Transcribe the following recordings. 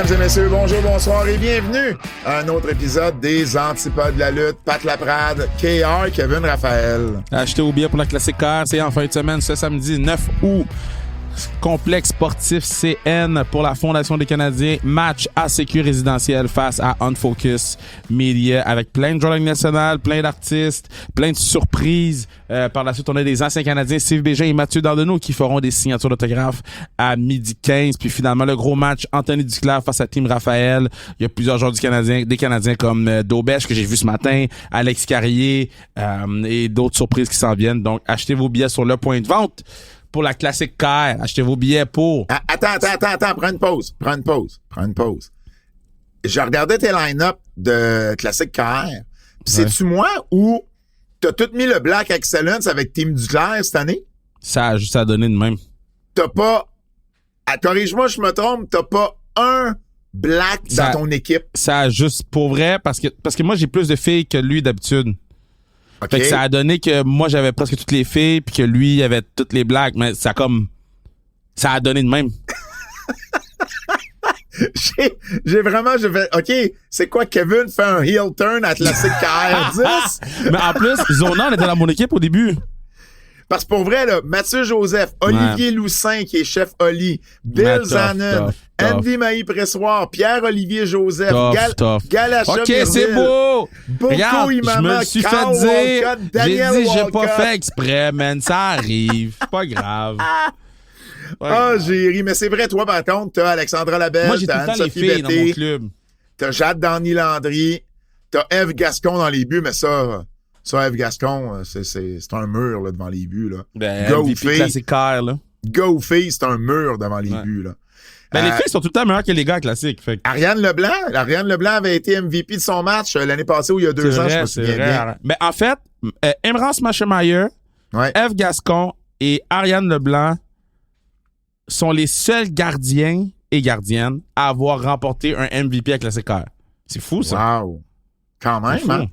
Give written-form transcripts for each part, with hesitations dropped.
Mesdames et messieurs, bonjour, bonsoir et bienvenue à un autre épisode des Antipodes de la lutte. Pat Laprade, KR, Kevin Raphaël. Achetez au billet pour la Classique KR, c'est en fin de semaine, ce samedi 9 août. Complexe sportif CN pour la Fondation des Canadiens. Match à sécu résidentiel face à Unfocus Media avec plein de joueurs nationaux, plein d'artistes, plein de surprises. Par la suite, on a des anciens Canadiens, Steve Bégin et Mathieu Dandonneau qui feront des signatures d'autographes à 12h15. Puis finalement, le gros match, Anthony Duclair face à Team Raphaël. Il y a plusieurs joueurs des Canadiens comme Daubèche que j'ai vu ce matin, Alex Carrier et d'autres surprises qui s'en viennent. Donc, achetez vos billets sur le point de vente. Pour la Classique KR, achetez vos billets pour... Attends, prends une pause. Je regardais tes line-up de Classique KR. Puis c'est-tu moi ou t'as tout mis le Black Excellence avec Team Duclair cette année? Ça a juste à donner de même. T'as pas... corrige-moi, je me trompe, t'as pas un Black dans ton équipe? Ça a juste... Pour vrai, parce que moi, j'ai plus de filles que lui d'habitude. Okay. Fait que ça a donné que moi, j'avais presque toutes les filles puis que lui, il avait toutes les blacks. Mais ça a donné de même. j'ai vraiment... OK, c'est quoi, Kevin fait un heel turn à Classique KR10? Mais en plus, Zonan était dans mon équipe au début. Parce que pour vrai, là, Mathieu Joseph, Olivier Loussin, qui est chef Oli, Bill Zanon, Andy Mailly-Pressoir, Pierre-Olivier Joseph, Galacha OK, c'est beau! Boko Imama, je me suis Carl fait dire, Walcott, Daniel j'ai dit, j'ai Walcott. pas fait exprès, man, ça arrive. C'est pas grave. J'ai ri. Mais c'est vrai, toi, par contre, t'as Alexandra Labelle, moi, j'ai tout t'as le temps les Anne-Sophie filles dans mon Betté, club. t'as Jade Dany-Landry, t'as Eve Gascon dans les buts, mais ça, Eve Gascon, c'est un mur là, devant les buts. Là. Ben, MVP Classique KR, là. Gars ou fille, c'est un mur devant les buts. Là. Ben, les filles sont tout le temps meilleures que les gars classiques. Fait. Ariane Leblanc avait été MVP de son match l'année passée ou il y a 2 ans, je me souviens bien. Mais en fait, Emrance Machemeyer, Eve Gascon et Ariane Leblanc sont les seuls gardiens et gardiennes à avoir remporté un MVP à Classique KR. C'est fou, ça. Wow! Quand même, hein?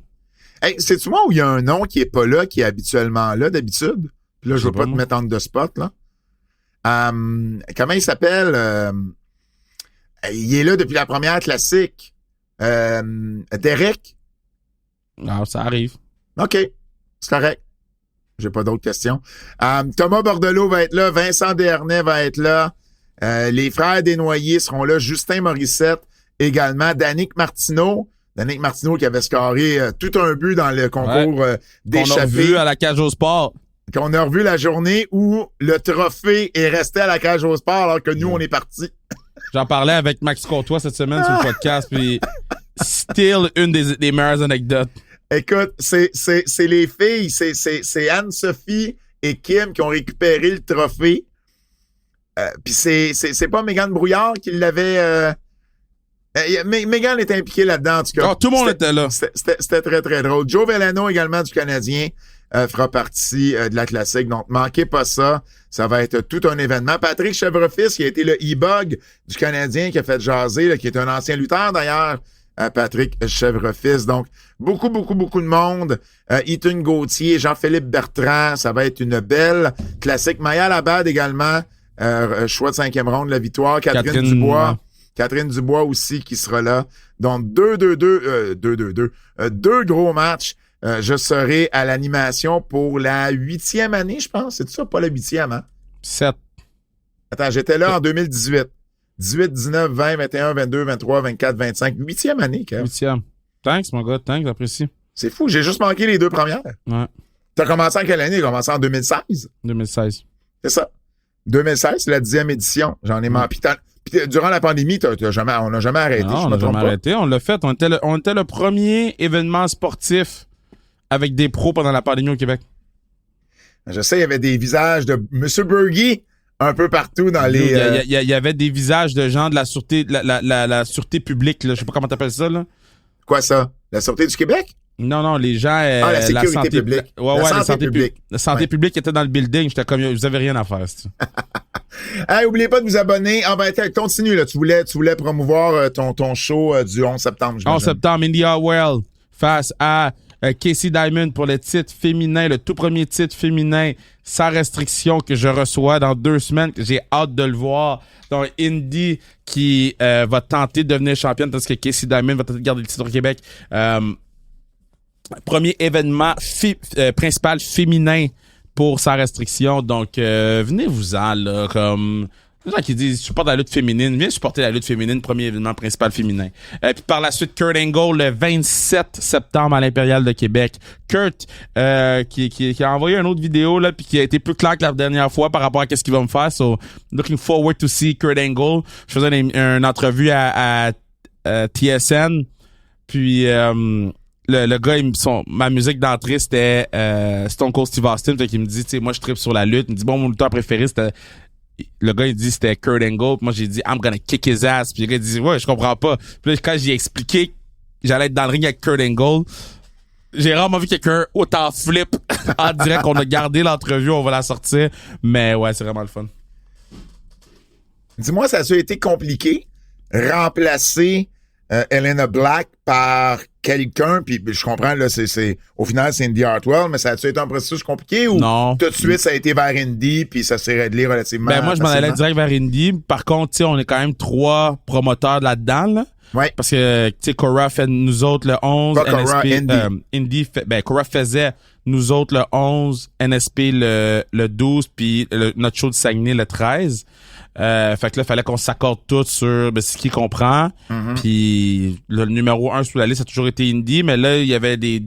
Hey, sais-tu moi où il y a un nom qui est pas là, qui est habituellement là, d'habitude? Puis là, je veux pas te mettre en de spot, là. Comment il s'appelle? Il est là depuis la première classique. Derek? Non, ça arrive. OK. C'est correct. J'ai pas d'autres questions. Thomas Bordelot va être là. Vincent Desharnais va être là. Les frères Desnoyers seront là. Justin Morissette également. Danick Martineau qui avait scoré tout un but dans le concours d'échappée. Qu'on a revu à la cage au sport. Qu'on a revu la journée où le trophée est resté à la cage au sport alors que nous, on est partis. J'en parlais avec Max Courtois cette semaine sur le podcast, puis still une des meilleures anecdotes. Écoute, c'est les filles, c'est Anne-Sophie et Kim qui ont récupéré le trophée. Puis c'est pas Mégane Brouillard qui l'avait... Mégane était impliquée là-dedans, en tout cas. Oh, tout le monde était là. C'était très, très drôle. Joe Vellano, également du Canadien, fera partie de la classique. Donc, manquez pas ça. Ça va être tout un événement. Patrick Chevrefils, qui a été le e-bug du Canadien, qui a fait jaser, là, qui est un ancien lutteur, d'ailleurs, Patrick Chevrefils. Donc, beaucoup de monde. Ethan Gauthier, Jean-Philippe Bertrand. Ça va être une belle classique. Maya Labad, également. Choix de 5e ronde, la victoire. Catherine Dubois. Catherine Dubois aussi qui sera là. Donc, deux gros matchs. Je serai à l'animation pour la 8e année, je pense. C'est ça, pas la 8e, hein? 7. Attends, j'étais là en 2018. 18, 19, 20, 21, 22, 23, 24, 25. 8e année, quand même. 8e. Thanks, mon gars. Thanks, j'apprécie. C'est fou, j'ai juste manqué les 2 premières. Ouais. T'as commencé en quelle année? T'as commencé en 2016? 2016. C'est ça. 2016, c'est la 10e édition. J'en ai manqué. Puis durant la pandémie, on n'a jamais arrêté. Non, on n'a jamais arrêté. On l'a fait. On était le premier événement sportif avec des pros pendant la pandémie au Québec. Je sais, il y avait des visages de M. Bergy un peu partout dans les... Il y avait des visages de gens de la sûreté, la sûreté publique. Là. Je sais pas comment t'appelles ça. Là. Quoi ça? La Sûreté du Québec? Non, les gens... la sécurité publique. La santé publique. La santé publique était dans le building. J'étais comme, vous avez rien à faire. Hey, oubliez pas de vous abonner. Ah ben, continue, là. Tu voulais promouvoir ton show du 11 septembre, 11 septembre, India Well face à Casey Diamond pour le titre féminin, le tout premier titre féminin sans restriction que je reçois dans 2 semaines. J'ai hâte de le voir. Donc, Indy qui va tenter de devenir championne parce que Casey Diamond va tenter de garder le titre au Québec. Premier événement principal féminin pour sans restriction. Donc, venez-vous-en, là, comme... Les gens qui disent « supporte la lutte féminine », viens supporter la lutte féminine, premier événement principal féminin. Puis par la suite, Kurt Angle, le 27 septembre à l'Impérial de Québec. Kurt, qui a envoyé une autre vidéo, là, puis qui a été plus clair que la dernière fois par rapport à qu'est-ce qu'il va me faire. So, looking forward to see Kurt Angle. Je faisais une entrevue à TSN, puis... Le gars, ma musique d'entrée, c'était Stone Cold Steve Austin. Fait qu'il me dit, tu sais, moi, je trippe sur la lutte. Il me dit, bon, mon lutteur préféré, c'était... Le gars, il dit, c'était Kurt Angle. Puis moi, j'ai dit, I'm gonna kick his ass. Puis le gars, il dit, ouais, je comprends pas. Puis là, quand j'ai expliqué que j'allais être dans le ring avec Kurt Angle, j'ai rarement vu quelqu'un autant flip en direct qu'on a gardé l'entrevue, on va la sortir. Mais ouais, c'est vraiment le fun. Dis-moi, ça a été compliqué remplacer Helena Black par quelqu'un, puis je comprends, là, au final, c'est Indy Hartwell, mais ça a-tu été un processus compliqué ou non. Tout de suite, ça a été vers Indy, puis ça s'est réglé relativement? Ben, moi, je m'en allais direct vers Indy. Par contre, tu sais, on est quand même 3 promoteurs là-dedans, là. Ouais. Parce que, tu sais, Cora fait nous autres le 11, pas Cora, NSP, Indy fait, Cora faisait nous autres le 11, NSP le 12, puis notre show de Saguenay le 13. Fait que là, fallait qu'on s'accorde tous sur ce qui comprend. Puis le numéro 1 sous la liste a toujours été Indy, mais là, il y avait des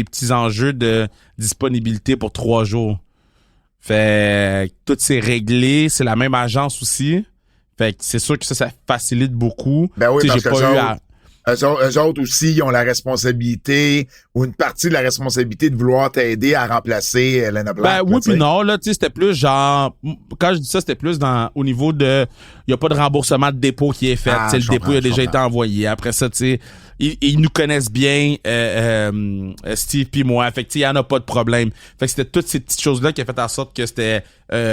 petits enjeux de disponibilité pour 3 jours. Fait que tout s'est réglé. C'est la même agence aussi. Fait que c'est sûr que ça facilite beaucoup. Ben oui, parce j'ai que pas eux autres aussi, ils ont la responsabilité ou une partie de la responsabilité de vouloir t'aider à remplacer Helena Black. Ben oui puis non, là, tu sais, c'était plus genre, quand je dis ça, c'était plus au niveau de, il y a pas de remboursement de dépôt qui est fait. Le dépôt a déjà été envoyé. Après ça, tu sais, ils nous connaissent bien, Steve puis moi. Fait que, tu sais, il y en a pas de problème. Fait que c'était toutes ces petites choses-là qui a fait en sorte que c'était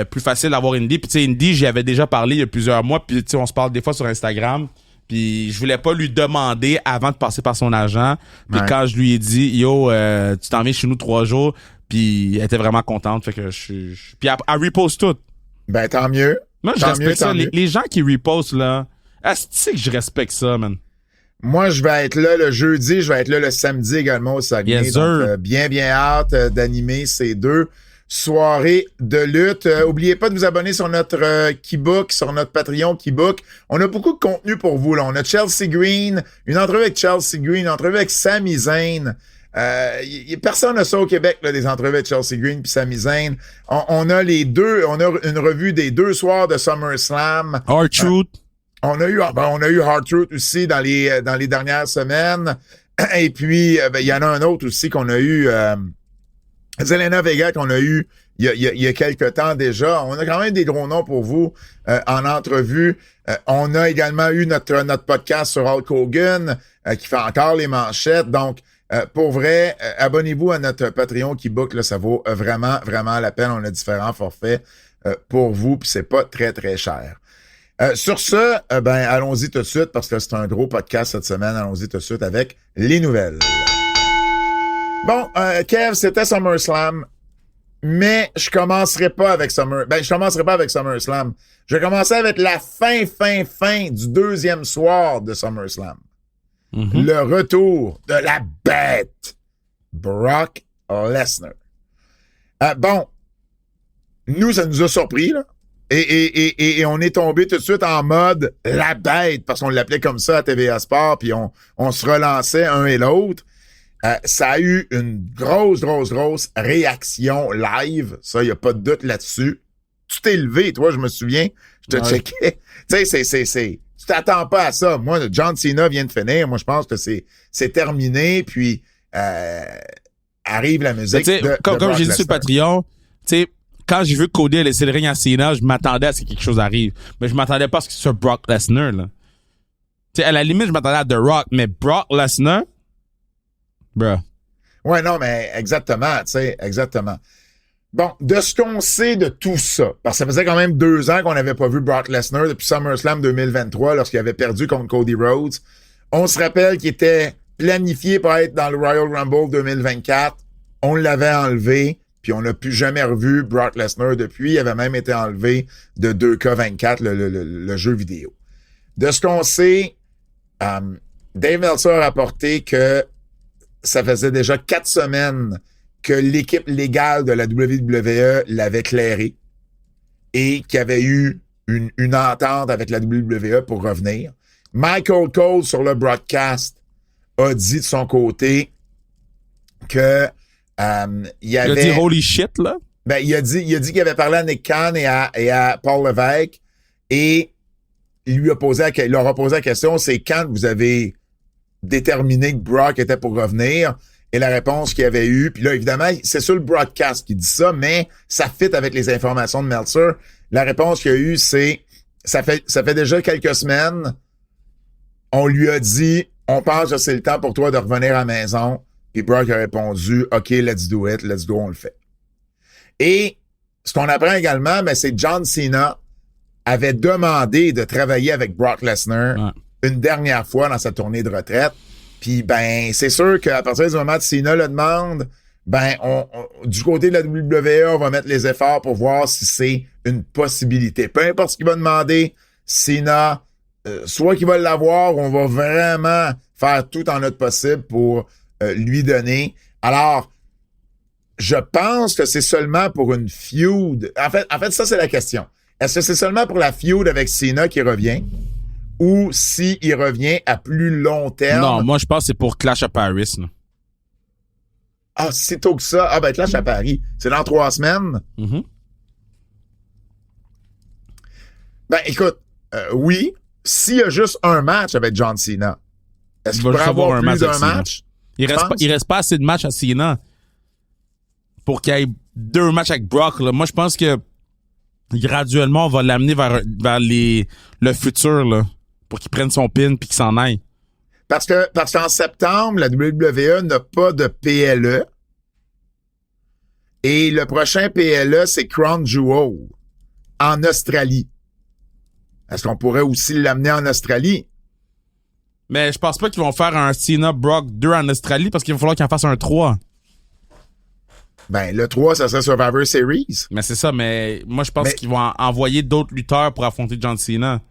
plus facile d'avoir Indy. Puis tu sais, Indy, j'y avais déjà parlé il y a plusieurs mois. Puis tu sais, on se parle des fois sur Instagram. Puis je voulais pas lui demander avant de passer par son agent. Puis quand je lui ai dit, yo, tu t'en viens chez nous 3 jours, puis elle était vraiment contente. Fait que puis elle reposte tout. Ben tant mieux. Moi, je respecte ça. Les gens qui repostent, là, c'est que je respecte ça, man. Moi, je vais être là le jeudi, je vais être là le samedi également au Saguenay. Yes, donc, bien hâte d'animer ces 2 soirée de lutte. Oubliez pas de vous abonner sur notre Keybook, sur notre Patreon Keybook. On a beaucoup de contenu pour vous, là. On a Chelsea Green, une entrevue avec Chelsea Green, une entrevue avec Sami Zayn. Personne n'a ça au Québec, là, des entrevues avec Chelsea Green puis Sami Zayn. On a les 2, on a une revue des 2 soirs de SummerSlam. R-Truth. On a eu R-Truth aussi dans les dernières semaines. Et puis, il y en a un autre aussi qu'on a eu... Zelena Vega qu'on a eu il y a quelques temps déjà. On a quand même des gros noms pour vous en entrevue. On a également eu notre podcast sur Hulk Hogan qui fait encore les manchettes. Donc, pour vrai, abonnez-vous à notre Patreon qui book. Là, ça vaut vraiment, vraiment la peine. On a différents forfaits pour vous, puis c'est pas très, très cher. Sur ce, allons-y tout de suite parce que c'est un gros podcast cette semaine. Allons-y tout de suite avec les nouvelles. Bon, Kev, c'était SummerSlam, mais je commencerai pas avec SummerSlam. Je vais commencer avec la fin du 2e soir de SummerSlam. Le retour de la bête, Brock Lesnar. Bon, nous, ça nous a surpris, là. Et on est tombé tout de suite en mode la bête, parce qu'on l'appelait comme ça à TVA Sport, puis on se relançait un et l'autre. Ça a eu une grosse réaction live. Ça, il n'y a pas de doute là-dessus. Tu t'es levé, toi, je me souviens. Je te checkais. Tu sais, tu t'attends pas à ça. Moi, John Cena vient de finir. Moi, je pense que c'est terminé. Puis, arrive la musique comme j'ai dit sur le Patreon, tu sais, quand j'ai vu que Cody a laissé le ring à Cena, je m'attendais à ce que quelque chose arrive. Mais je m'attendais pas à ce que ce soit Brock Lesnar, là. Tu sais, à la limite, je m'attendais à The Rock, mais Brock Lesnar... Bruh. Ouais, non, mais exactement, tu sais, exactement. Bon, de ce qu'on sait de tout ça, parce que ça faisait quand même 2 ans qu'on n'avait pas vu Brock Lesnar depuis SummerSlam 2023 lorsqu'il avait perdu contre Cody Rhodes. On se rappelle qu'il était planifié pour être dans le Royal Rumble 2024. On l'avait enlevé, puis on n'a plus jamais revu Brock Lesnar depuis. Il avait même été enlevé de 2K24, le jeu vidéo. De ce qu'on sait, Dave Meltzer a rapporté que ça faisait déjà 4 semaines que l'équipe légale de la WWE l'avait clairé et qu'il y avait eu une entente avec la WWE pour revenir. Michael Cole, sur le broadcast, a dit de son côté que il y avait... Il a dit « holy shit », là? Ben, il a dit qu'il avait parlé à Nick Khan et à Paul Levesque et il leur a posé la question, c'est quand vous avez déterminé que Brock était pour revenir? Et la réponse qu'il y avait eu, puis là, évidemment, c'est sur le broadcast qui dit ça, mais ça fit avec les informations de Meltzer. La réponse qu'il y a eu, c'est ça fait déjà quelques semaines, on lui a dit, on pense que c'est le temps pour toi de revenir à la maison. Puis Brock a répondu, OK, let's do it, let's go, on le fait. Et ce qu'on apprend également, ben, c'est que John Cena avait demandé de travailler avec Brock Lesnar une dernière fois dans sa tournée de retraite. Puis ben, c'est sûr qu'à partir du moment que Cena le demande, ben, du côté de la WWE, on va mettre les efforts pour voir si c'est une possibilité. Peu importe ce qu'il va demander, Cena, soit qu'il va l'avoir, on va vraiment faire tout en notre possible pour lui donner. Alors, je pense que c'est seulement pour une feud. En fait, ça, c'est la question. Est-ce que c'est seulement pour la feud avec Cena qui revient? Ou si il revient à plus long terme? Non, moi, je pense que c'est pour Clash à Paris. Là. Ah, c'est tôt que ça. Ah, ben, Clash à Paris. C'est dans 3 semaines? Mm-hmm. Ben, écoute, oui. S'il y a juste un match avec John Cena, est-ce qu'il pourrait avoir plus d'un match? Il reste pas assez de matchs à Cena pour qu'il y ait 2 matchs avec Brock. Là. Moi, je pense que graduellement, on va l'amener vers le futur là, pour qu'il prenne son pin puis qu'il s'en aille. Parce qu'en septembre, la WWE n'a pas de PLE. Et le prochain PLE, c'est Crown Jewel en Australie. Est-ce qu'on pourrait aussi l'amener en Australie? Mais je pense pas qu'ils vont faire un Cena Brock 2 en Australie parce qu'il va falloir qu'ils en fassent un 3. Ben, le 3, ça serait Survivor Series. Mais c'est ça, mais moi, je pense qu'ils vont envoyer d'autres lutteurs pour affronter John Cena.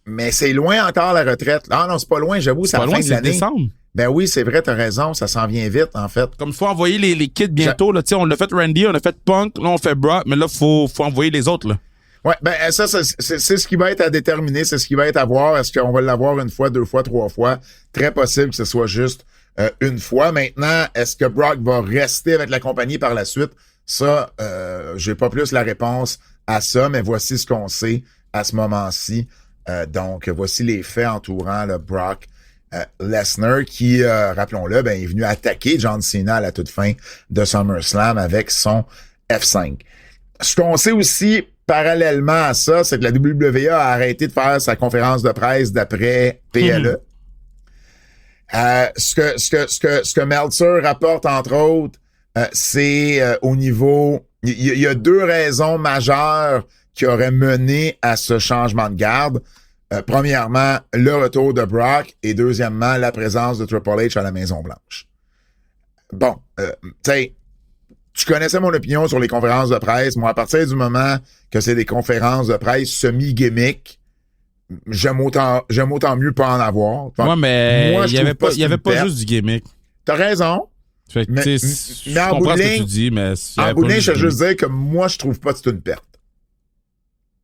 Mais c'est loin encore la retraite. Ah non, c'est pas loin, j'avoue, c'est à la fin de l'année. Décembre. Ben oui, c'est vrai, t'as raison, ça s'en vient vite, en fait. Comme il faut envoyer les kits bientôt, là, tu sais, on l'a fait Randy, on a fait Punk, là, on fait Brock, mais là, faut envoyer les autres, là. Ouais, ben ça, c'est ce qui va être à déterminer, c'est ce qui va être à voir. Est-ce qu'on va l'avoir 1 fois, 2 fois, 3 fois? Très possible que ce soit juste 1 fois. Maintenant, est-ce que Brock va rester avec la compagnie par la suite? Ça, j'ai pas plus la réponse à ça, mais voici ce qu'on sait à ce moment-ci. Donc, voici les faits entourant le Brock Lesnar qui, rappelons-le, ben, est venu attaquer John Cena à la toute fin de SummerSlam avec son F5. Ce qu'on sait aussi, parallèlement à ça, c'est que la WWE a arrêté de faire sa conférence de presse d'après PLE. Ce que Meltzer rapporte, entre autres, c'est au niveau... Il y a 2 raisons majeures qui auraient mené à ce changement de garde. Premièrement, le retour de Brock et deuxièmement, la présence de Triple H à la Maison-Blanche. Bon, tu sais, tu connaissais mon opinion sur les conférences de presse. Moi, à partir du moment que c'est des conférences de presse semi-gimmick, j'aime autant mieux pas en avoir. Ouais, mais moi, il y avait pas juste du gimmick. T'as raison. Fait que, mais je comprends ce que tu dis, mais... En bout de ligne, je veux juste dire que moi, je trouve pas que c'est une perte.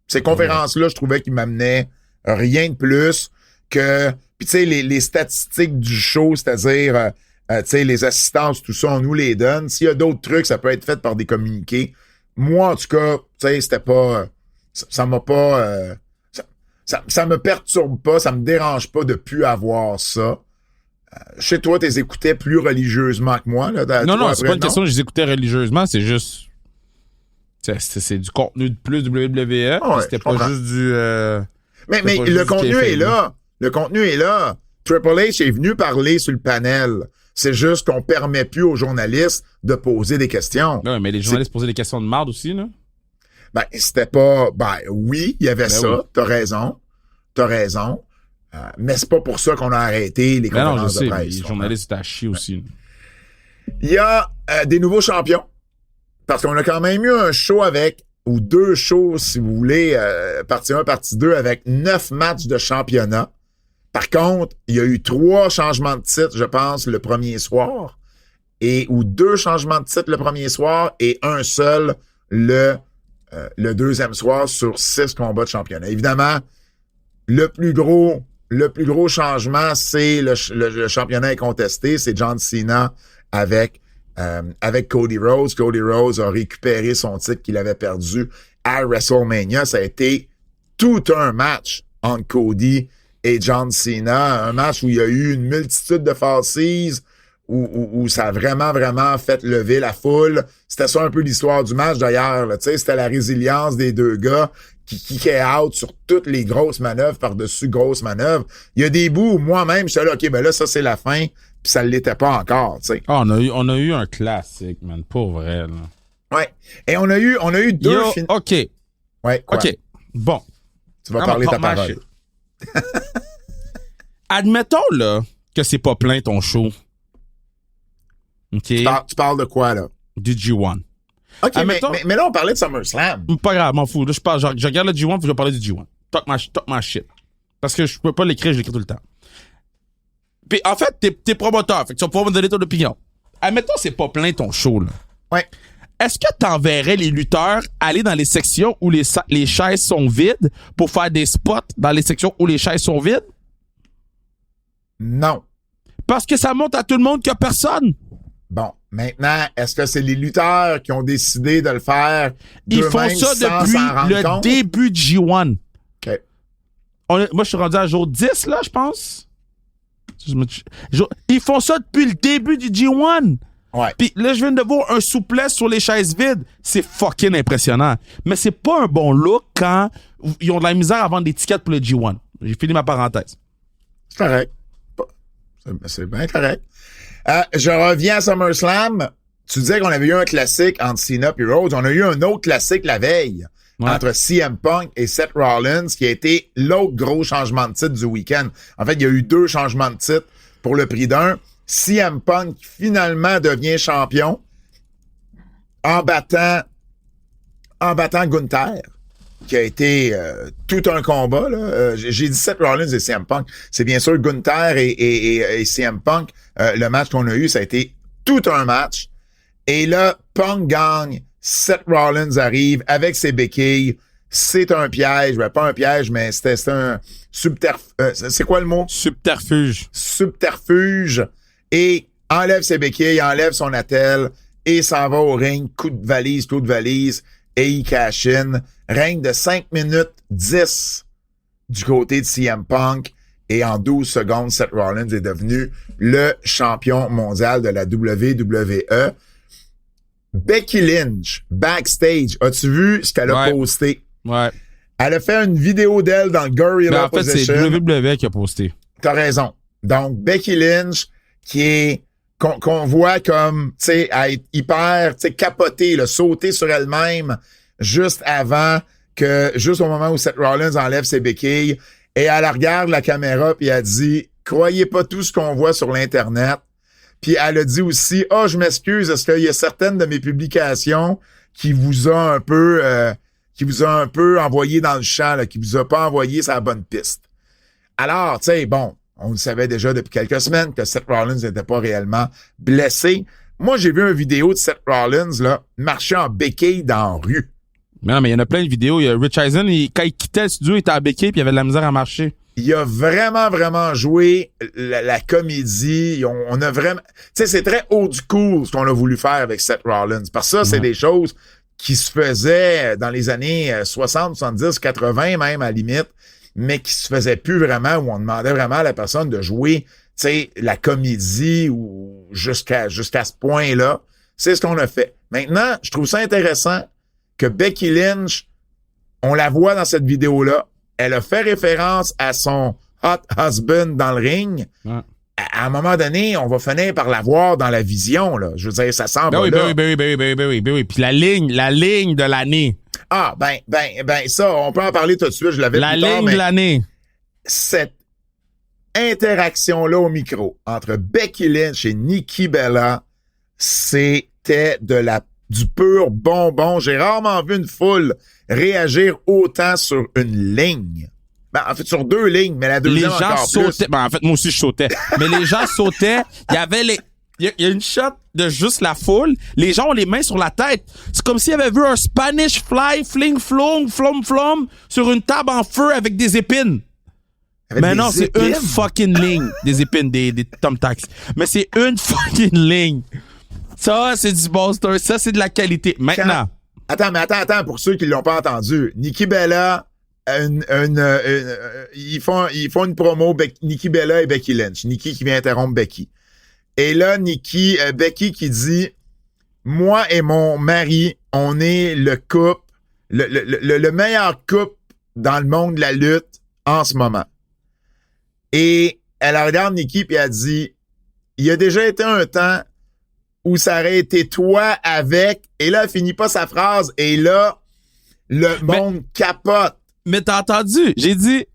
Ces conférences-là, je trouvais qu'ils m'amenaient rien de plus que... Puis tu sais, les statistiques du show, c'est-à-dire... tu sais, les assistances, tout ça, on nous les donne. S'il y a d'autres trucs, ça peut être fait par des communiqués. Moi, en tout cas, tu sais, c'était pas... Ça m'a pas... Ça me perturbe pas, ça me dérange pas de plus avoir ça. Chez toi, tu les écoutais plus religieusement que moi. Là, non, c'est pas une question que je les écoutais religieusement, c'est juste... C'est du contenu de plus WWE. Oh ouais, c'était pas juste du... mais le contenu est là. Le contenu est là. Triple H est venu parler sur le panel. C'est juste qu'on permet plus aux journalistes de poser des questions. Ouais, mais les journalistes posaient des questions de marde aussi, là. Ben, c'était pas... Ben, oui, il y avait ça. Oui. T'as raison. Mais c'est pas pour ça qu'on a arrêté les Ben non, je conférences sais, de mais presse. les journalistes étaient à chier aussi. Il y a des nouveaux champions. Parce qu'on a quand même eu un show avec, ou 2 shows, si vous voulez, partie 1, partie 2, avec 9 matchs de championnat. Par contre, il y a eu 3 changements de titre, je pense, le premier soir, ou 2 changements de titre le premier soir, et un seul le deuxième soir sur 6 combats de championnat. Évidemment, le plus gros changement, c'est le championnat incontesté, c'est John Cena avec Cody Rhodes. Cody Rhodes a récupéré son titre qu'il avait perdu à WrestleMania. Ça a été tout un match entre Cody et John Cena. Un match où il y a eu une multitude de falsies, où ça a vraiment, vraiment fait lever la foule. C'était ça un peu l'histoire du match d'ailleurs. Tu sais, c'était la résilience des 2 gars qui kickaient out sur toutes les grosses manœuvres par-dessus grosses manœuvres. Il y a des bouts où moi-même, j'étais là, OK, ben là, ça, c'est la fin. Puis ça ne l'était pas encore, tu sais. Ah, on a eu un classique, man. Pour vrai, là. Ouais. Et on a eu 2 OK. Ouais, quoi? OK. Bon. Tu vas parler ta parole. Admettons, là, que c'est pas plein ton show. OK? Tu parles de quoi, là? Du G1. OK, Admettons, mais là, on parlait de SummerSlam. pas grave, m'en fous. Là, je regarde le G1 puis je vais parler du G1. Talk my shit. Parce que je peux pas l'écrire, je l'écris tout le temps. Puis, en fait, t'es promoteur. Fait que tu vas pouvoir me donner ton opinion. Admettons, c'est pas plein ton show, là. Ouais. Est-ce que t'enverrais les lutteurs aller dans les sections où les chaises sont vides pour faire des spots dans les sections où les chaises sont vides? Non. Parce que ça montre à tout le monde qu'il y a personne. Bon, maintenant, est-ce que c'est les lutteurs qui ont décidé de le faire Ils font ça depuis le début de G1. OK. Moi, je suis rendu à jour 10, là, je pense. Ils font ça depuis le début du G1. Ouais. Puis là, je viens de voir un souplesse sur les chaises vides. C'est fucking impressionnant. Mais c'est pas un bon look quand ils ont de la misère à vendre des tickets pour le G1. J'ai fini ma parenthèse. C'est correct. C'est bien correct. Je reviens à SummerSlam. Tu disais qu'on avait eu un classique entre Cena et Rhodes. On a eu un autre classique la veille. Ouais. Entre CM Punk et Seth Rollins, qui a été l'autre gros changement de titre du week-end. En fait, il y a eu 2 changements de titre pour le prix d'un. CM Punk finalement devient champion en battant Gunther, qui a été tout un combat. Là. J'ai dit Seth Rollins et CM Punk. C'est bien sûr Gunther et CM Punk. Le match qu'on a eu, ça a été tout un match. Et là, Punk gagne. Seth Rollins arrive avec ses béquilles. C'est un piège. Ben, pas un piège, mais c'était un subterfuge. C'est quoi le mot? Subterfuge. Subterfuge. Et enlève ses béquilles, enlève son attelle et s'en va au ring. Coup de valise. Et il cash in. Règne de 5 minutes 10 du côté de CM Punk. Et en 12 secondes, Seth Rollins est devenu le champion mondial de la WWE. Becky Lynch, backstage, as-tu vu ce qu'elle a posté? Ouais. Elle a fait une vidéo d'elle dans le Gorilla Position. En fait, c'est WWE qui a posté. T'as raison. Donc, Becky Lynch, qu'on voit comme, tu sais, à être hyper, tu sais, capotée, là, sauter sur elle-même juste au moment où Seth Rollins enlève ses béquilles. Et elle regarde la caméra puis elle dit, croyez pas tout ce qu'on voit sur l'Internet. Puis elle a dit aussi, je m'excuse, est-ce qu'il y a certaines de mes publications qui vous a un peu envoyé dans le champ, là, qui vous a pas envoyé sur la bonne piste. Alors, tu sais, bon, on le savait déjà depuis quelques semaines que Seth Rollins n'était pas réellement blessé. Moi, j'ai vu une vidéo de Seth Rollins, là, marcher en béquille dans la rue. Non, mais il y en a plein de vidéos. Il y a Rich Eisen, quand il quittait le studio, il était en béquille puis il avait de la misère à marcher. Il a vraiment, vraiment joué la comédie. On a vraiment... Tu sais, c'est très haut du cool ce qu'on a voulu faire avec Seth Rollins. Parce que ça, c'est des choses qui se faisaient dans les années 60, 70, 80 même à la limite, mais qui se faisaient plus vraiment, où on demandait vraiment à la personne de jouer, tu sais, la comédie ou jusqu'à ce point-là. C'est ce qu'on a fait. Maintenant, je trouve ça intéressant que Becky Lynch, on la voit dans cette vidéo-là, elle a fait référence à son hot husband dans le ring. Ouais. À un moment donné, on va finir par la voir dans la vision, là. Je veux dire, ça semble oui. Puis la ligne de l'année. Ah, ben, ça, on peut en parler tout de suite. Je l'avais La ligne de l'année. interaction-là au micro entre Becky Lynch et Nikki Bella, c'était du pur bonbon. J'ai rarement vu une foule réagir autant sur une ligne. Ben, en fait, sur 2 lignes, mais la deuxième les gens encore sautaient. plus. Ben, en fait, moi aussi, je sautais. Mais les gens sautaient. Il y avait il y a une shot de juste la foule. Les gens ont les mains sur la tête. C'est comme s'ils avaient vu un Spanish fly, fling, flong, flom, flom, sur une table en feu avec des épines. Avec Mais des non, c'est épines. une fucking ligne. Des épines, des thumbtacks. Mais c'est une fucking ligne. Ça, c'est du bon story. Ça, c'est de la qualité. Maintenant. Attends, pour ceux qui l'ont pas entendu. Nikki Bella, ils font une promo, Nikki Bella et Becky Lynch. Nikki qui vient interrompre Becky. Et là, Becky qui dit, moi et mon mari, on est le couple, le meilleur couple dans le monde de la lutte en ce moment. Et elle regarde Nikki puis elle dit, il y a déjà été un temps où ça aurait été toi avec, et là, elle finit pas sa phrase, et là, le monde capote. Mais t'as entendu? J'ai dit,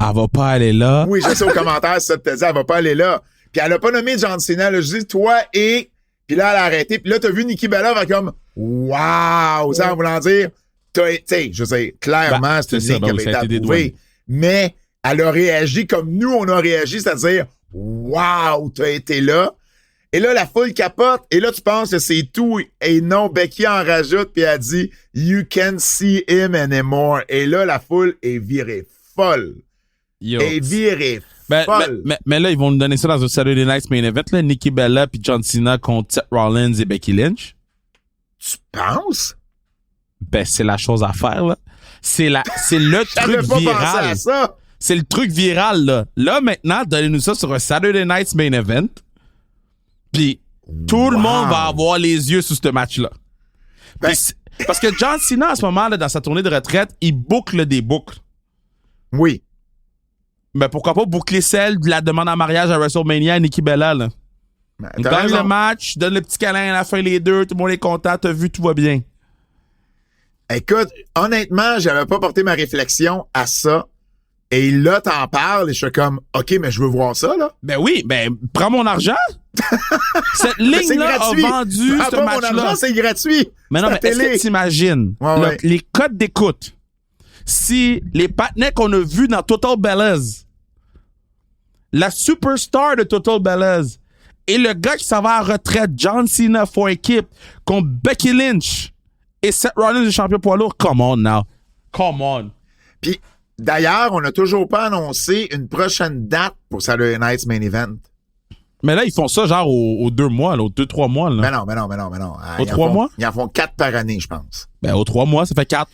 elle va pas aller là. Oui, je sais au commentaire, ça te dit, elle va pas aller là. Puis elle a pas nommé John Cena, là, je dis, toi et, puis là, elle a arrêté, puis là, t'as vu Nikki Bella, elle va comme, wow, ça, en voulant dire, tu sais, je sais, clairement, c'est une ligne qui avait été approuvée, mais elle a réagi comme nous, on a réagi, c'est-à-dire, wow, t'as été là. Et là, la foule capote. Et là, tu penses que c'est tout. Et non, Becky en rajoute, puis elle dit « You can't see him anymore ». Et là, la foule est virée folle. Yo. Est virée folle. Mais là, ils vont nous donner ça dans un Saturday Night's Main Event, là. Nikki Bella puis John Cena contre Seth Rollins et Becky Lynch. Tu penses? Ben, c'est la chose à faire, là. C'est le truc J'avais pas viral. pensé à ça. C'est le truc viral, là. Là, maintenant, donnez-nous ça sur un Saturday Night's Main Event. Puis tout le monde va avoir les yeux sur ce match-là. Ben, Parce que John Cena, à ce moment, là, dans sa tournée de retraite, il boucle des boucles. Oui. Mais pourquoi pas boucler celle de la demande en mariage à WrestleMania à Nikki Bella, là? Ben, On t'as gagne raison. le match, donne le petit câlin à la fin, les deux, tout le monde est content, t'as vu, tout va bien. Écoute, honnêtement, j'avais pas porté ma réflexion à ça. Et là, t'en parles et je suis comme, OK, mais je veux voir ça, là. Ben oui, ben prends mon argent. Cette Mais c'est ligne-là a gratuit. vendu Prends ce pas mon match-là. argent, c'est gratuit. Mais non, C'est mais la est-ce télé. que t'imagines Ouais. les codes d'écoute? Si les partenaires qu'on a vus dans Total Bellas, la superstar de Total Bellas, et le gars qui s'en va à la retraite, John Cena for équipe, contre Becky Lynch et Seth Rollins, le champion poids lourd, come on now. Come on. Puis, d'ailleurs, on n'a toujours pas annoncé une prochaine date pour Saturday Night's Main Event. Mais là, ils font ça genre aux 2 mois, là, aux 2-3 mois. Là. Mais non. Aux 3 mois? Ils en font 4 par année, je pense. Ben, aux 3 mois, ça fait 4.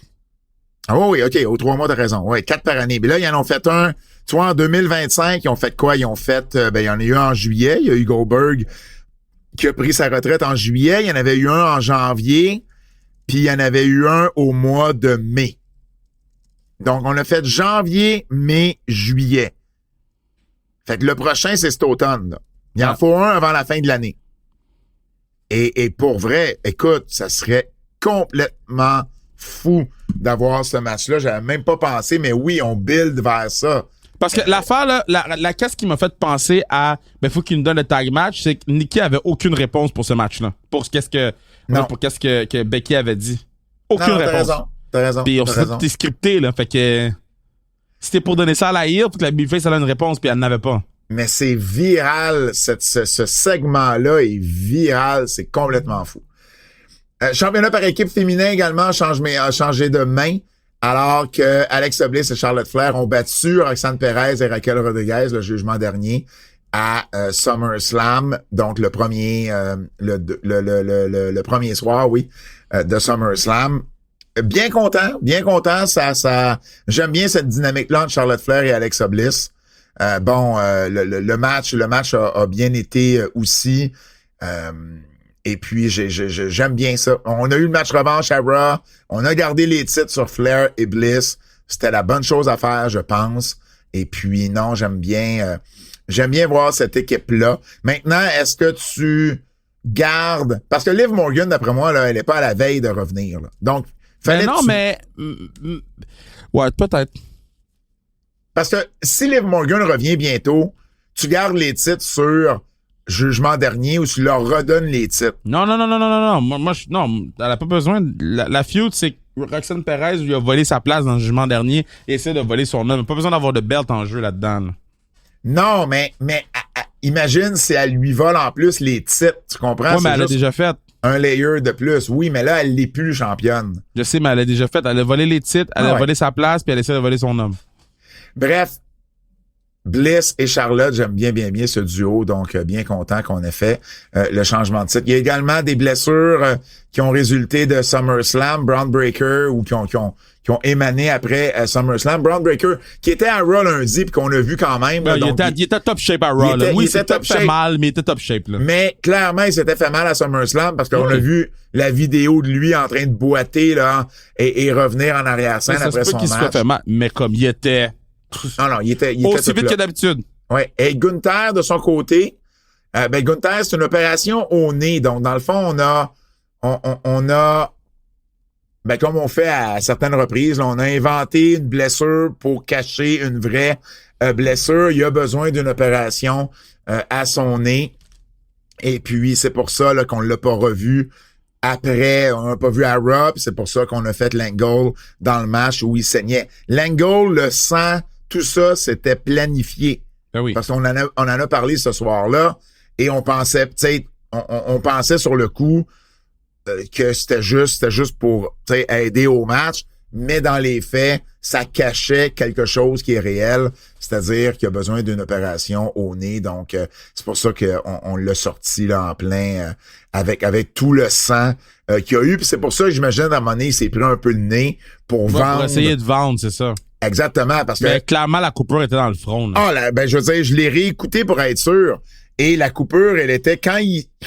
Ah oui, OK, aux 3 mois, t'as raison. Oui, 4 par année. Mais là, ils en ont fait un, tu vois, en 2025, ils ont fait quoi? Ils ont fait, il y en a eu un en juillet. Il y a eu Goldberg qui a pris sa retraite en juillet. Il y en avait eu un en janvier. Puis il y en avait eu un au mois de mai. Donc, on a fait janvier, mai, juillet. Fait que le prochain, c'est cet automne, là. Il en faut un avant la fin de l'année. Et pour vrai, écoute, ça serait complètement fou d'avoir ce match-là. J'avais même pas pensé, mais oui, on build vers ça. Parce que l'affaire, là, la caisse qui m'a fait penser à, ben, faut qu'il nous donne le tag match, c'est que Nikki avait aucune réponse pour ce match-là. Pour qu'est-ce que Becky avait dit. Aucune réponse. T'as raison. Puis on t'as s'est raison. dit scripté, là. Fait que, c'était pour donner ça à la heel, pour que la Babyface elle a une réponse, puis elle n'avait pas. Mais c'est viral, ce segment-là est viral, c'est complètement fou. Championnat par équipe féminin également a changé de main, alors que Alexa Bliss et Charlotte Flair ont battu Roxanne Perez et Raquel Rodriguez le jugement dernier à SummerSlam, donc le premier premier soir, oui, de SummerSlam. Bien content, ça j'aime bien cette dynamique-là entre Charlotte Flair et Alexa Bliss. Le match a bien été aussi. Et puis, j'aime bien ça. On a eu le match revanche à Raw. On a gardé les titres sur Flair et Bliss. C'était la bonne chose à faire, je pense. Et puis, non, j'aime bien voir cette équipe-là. Maintenant, est-ce que tu gardes... Parce que Liv Morgan, d'après moi, là, elle est pas à la veille de revenir. Là. Donc, fallait ouais, peut-être. Parce que si Liv Morgan revient bientôt, tu gardes les titres sur Jugement dernier ou tu leur redonnes les titres. Non. Non, elle a pas besoin. La feud, c'est que Roxanne Perez lui a volé sa place dans le jugement dernier et essaie de voler son homme. Pas besoin d'avoir de belt en jeu là-dedans. Là. Non, mais imagine si elle lui vole en plus les titres. Tu comprends? Ouais, mais elle l'a déjà fait. Un layer de plus. Oui, mais là, elle n'est plus championne. Je sais, mais elle l'a déjà fait. Elle a volé les titres, elle a volé sa place, puis elle essaie de voler son homme. Bref, Bliss et Charlotte, j'aime bien ce duo, donc bien content qu'on ait fait le changement de titre. Il y a également des blessures qui ont résulté de SummerSlam, Braun Breaker, ou qui ont émané après SummerSlam. Braun Breaker, qui était à Raw lundi, puis qu'on a vu quand même. Là, donc, il était top shape à Raw. Oui, il s'était fait mal, mais il était top shape. Là. Mais clairement, il s'était fait mal à SummerSlam parce qu'on a vu la vidéo de lui en train de boiter là et revenir en arrière-scène après son match. Se fait mal, mais comme il était... Non, il était aussi vite que d'habitude. Ouais. Et Gunther, de son côté, Gunther, c'est une opération au nez. Donc, dans le fond, on a, comme on fait à certaines reprises, là, on a inventé une blessure pour cacher une vraie blessure. Il a besoin d'une opération à son nez. Et puis, c'est pour ça là, qu'on l'a pas revu. Après, on n'a pas vu à Raw, c'est pour ça qu'on a fait l'angle dans le match où il saignait. L'angle, le sang, tout ça, c'était planifié. Ben oui. Parce qu'on en a parlé ce soir-là et on pensait, tu sais, on pensait sur le coup que c'était juste pour, tu sais, aider au match, mais dans les faits, ça cachait quelque chose qui est réel, c'est-à-dire qu'il y a besoin d'une opération au nez. Donc, c'est pour ça qu'on l'a sorti là en plein avec tout le sang qu'il y a eu. Puis c'est pour ça que j'imagine à un moment donné, il s'est pris un peu le nez pour vendre. Pour essayer de vendre, c'est ça. Exactement, parce que... Mais clairement, la coupure était dans le front. Là. Ah, je veux dire, je l'ai réécouté pour être sûr. Et la coupure, elle était, quand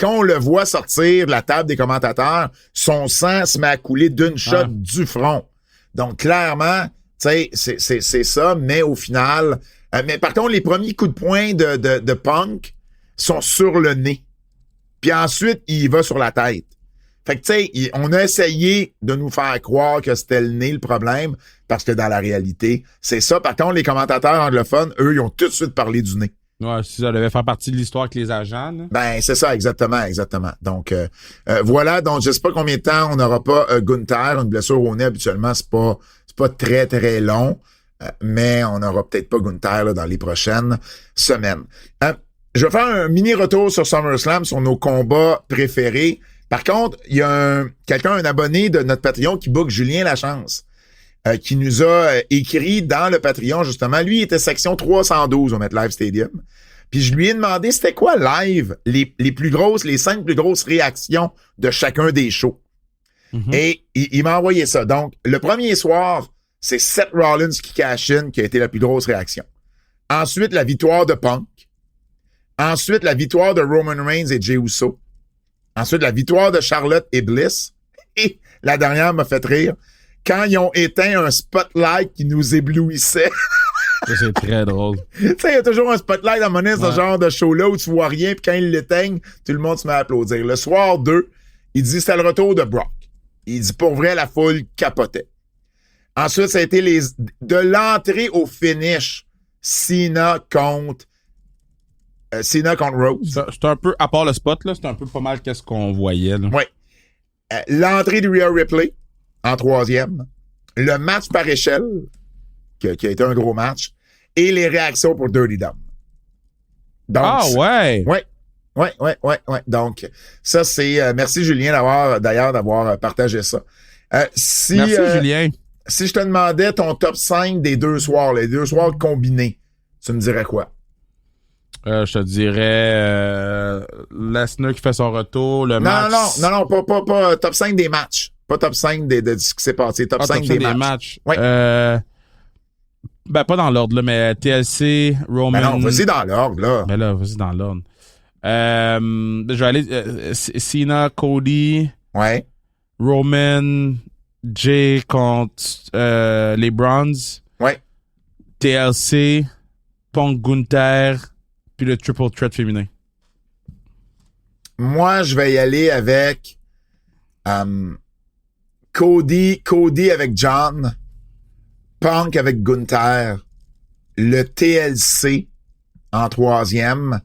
on le voit sortir de la table des commentateurs, son sang se met à couler d'une shot du front. Donc, clairement, tu sais, c'est ça, mais au final... mais par contre, les premiers coups de poing de Punk sont sur le nez. Puis ensuite, il va sur la tête. Fait que, tu sais, on a essayé de nous faire croire que c'était le nez le problème, parce que dans la réalité, c'est ça. Par contre, les commentateurs anglophones, eux, ils ont tout de suite parlé du nez. Ouais, si ça devait faire partie de l'histoire avec les agents. Là. Ben, c'est ça, exactement. Donc, voilà. Donc, je sais pas combien de temps on n'aura pas Gunther. Une blessure au nez, habituellement, c'est pas très, très long. Mais on n'aura peut-être pas Gunther là, dans les prochaines semaines. Je vais faire un mini retour sur SummerSlam, sur nos combats préférés. Par contre, il y a un abonné de notre Patreon qui book Julien Lachance, qui nous a écrit dans le Patreon, justement. Lui, il était section 312 au MetLife Stadium. Puis je lui ai demandé c'était quoi live, les plus grosses, les 5 plus grosses réactions de chacun des shows. Mm-hmm. Et il m'a envoyé ça. Donc, le premier soir, c'est Seth Rollins qui cash in, qui a été la plus grosse réaction. Ensuite, la victoire de Punk. Ensuite, la victoire de Roman Reigns et Jey Uso. Ensuite, la victoire de Charlotte et Bliss. Et la dernière m'a fait rire. Quand ils ont éteint un spotlight qui nous éblouissait. Ça, c'est très drôle. Tu sais, il y a toujours un spotlight à monnaie, ce genre de show-là où tu vois rien, puis quand ils l'éteignent, tout le monde se met à applaudir. Le soir 2, il dit c'était le retour de Brock. Il dit pour vrai, la foule capotait. Ensuite, ça a été de l'entrée au finish, Cena contre Rose. C'est un peu, à part le spot, là, c'est un peu pas mal qu'est-ce qu'on voyait. Oui. L'entrée de Rhea Ripley en 3e. Le match par échelle, qui a été un gros match. Et les réactions pour Dirty Dom. Donc, ouais! Ouais. Donc, ça, c'est... merci, Julien, d'avoir partagé ça. Merci, Julien. Si je te demandais ton top 5 des 2 soirs, les 2 soirs combinés, tu me dirais quoi? Je te dirais Lesnar qui fait son retour, le match... Non, pas top 5 des matchs. Pas top 5 de ce qui s'est passé. Top 5 des matchs. Ouais. Pas dans l'ordre, là, mais TLC, Roman... Ben non, vas-y dans l'ordre, là. Ben là, vas-y dans l'ordre. Je vais aller... Cena, Cody... Ouais. Roman, Jay contre les Browns. Ouais. TLC, Punk Gunther, puis le Triple Threat féminin. Moi, je vais y aller avec Cody avec John, Punk avec Gunther, le TLC en troisième.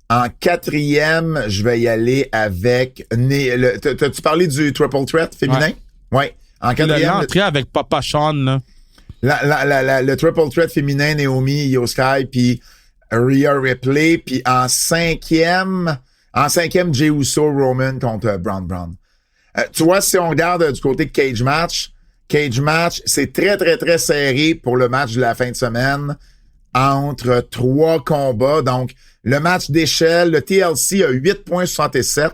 En quatrième, je vais y aller avec... T'as-tu parlé du Triple Threat féminin? Oui. En quatrième... L'entrée avec Papa Sean, là. Le Triple Threat féminin, Naomi, Io Sky, puis Rhea Ripley. Puis en cinquième, Jey Uso, Roman contre Braun. Tu vois, si on regarde du côté de Cage Match, c'est très, très, très serré pour le match de la fin de semaine entre 3 combats. Donc, le match d'échelle, le TLC a 8,67,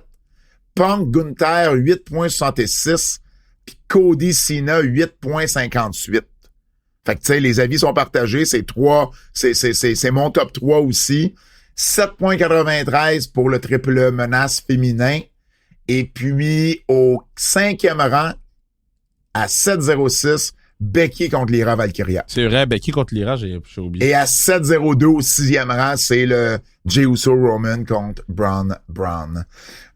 Punk Gunther 8,66, puis Cody Cena 8,58. Fait que, tu sais, les avis sont partagés. C'est mon top 3 aussi. 7,93 pour le triple menace féminin. Et puis, au 5e rang, à 7,06, Becky contre Lyra Valkyria. C'est vrai, Becky contre Lyra, j'ai oublié. Et à 7,02 au 6e rang, c'est le Jey Uso Roman contre Braun.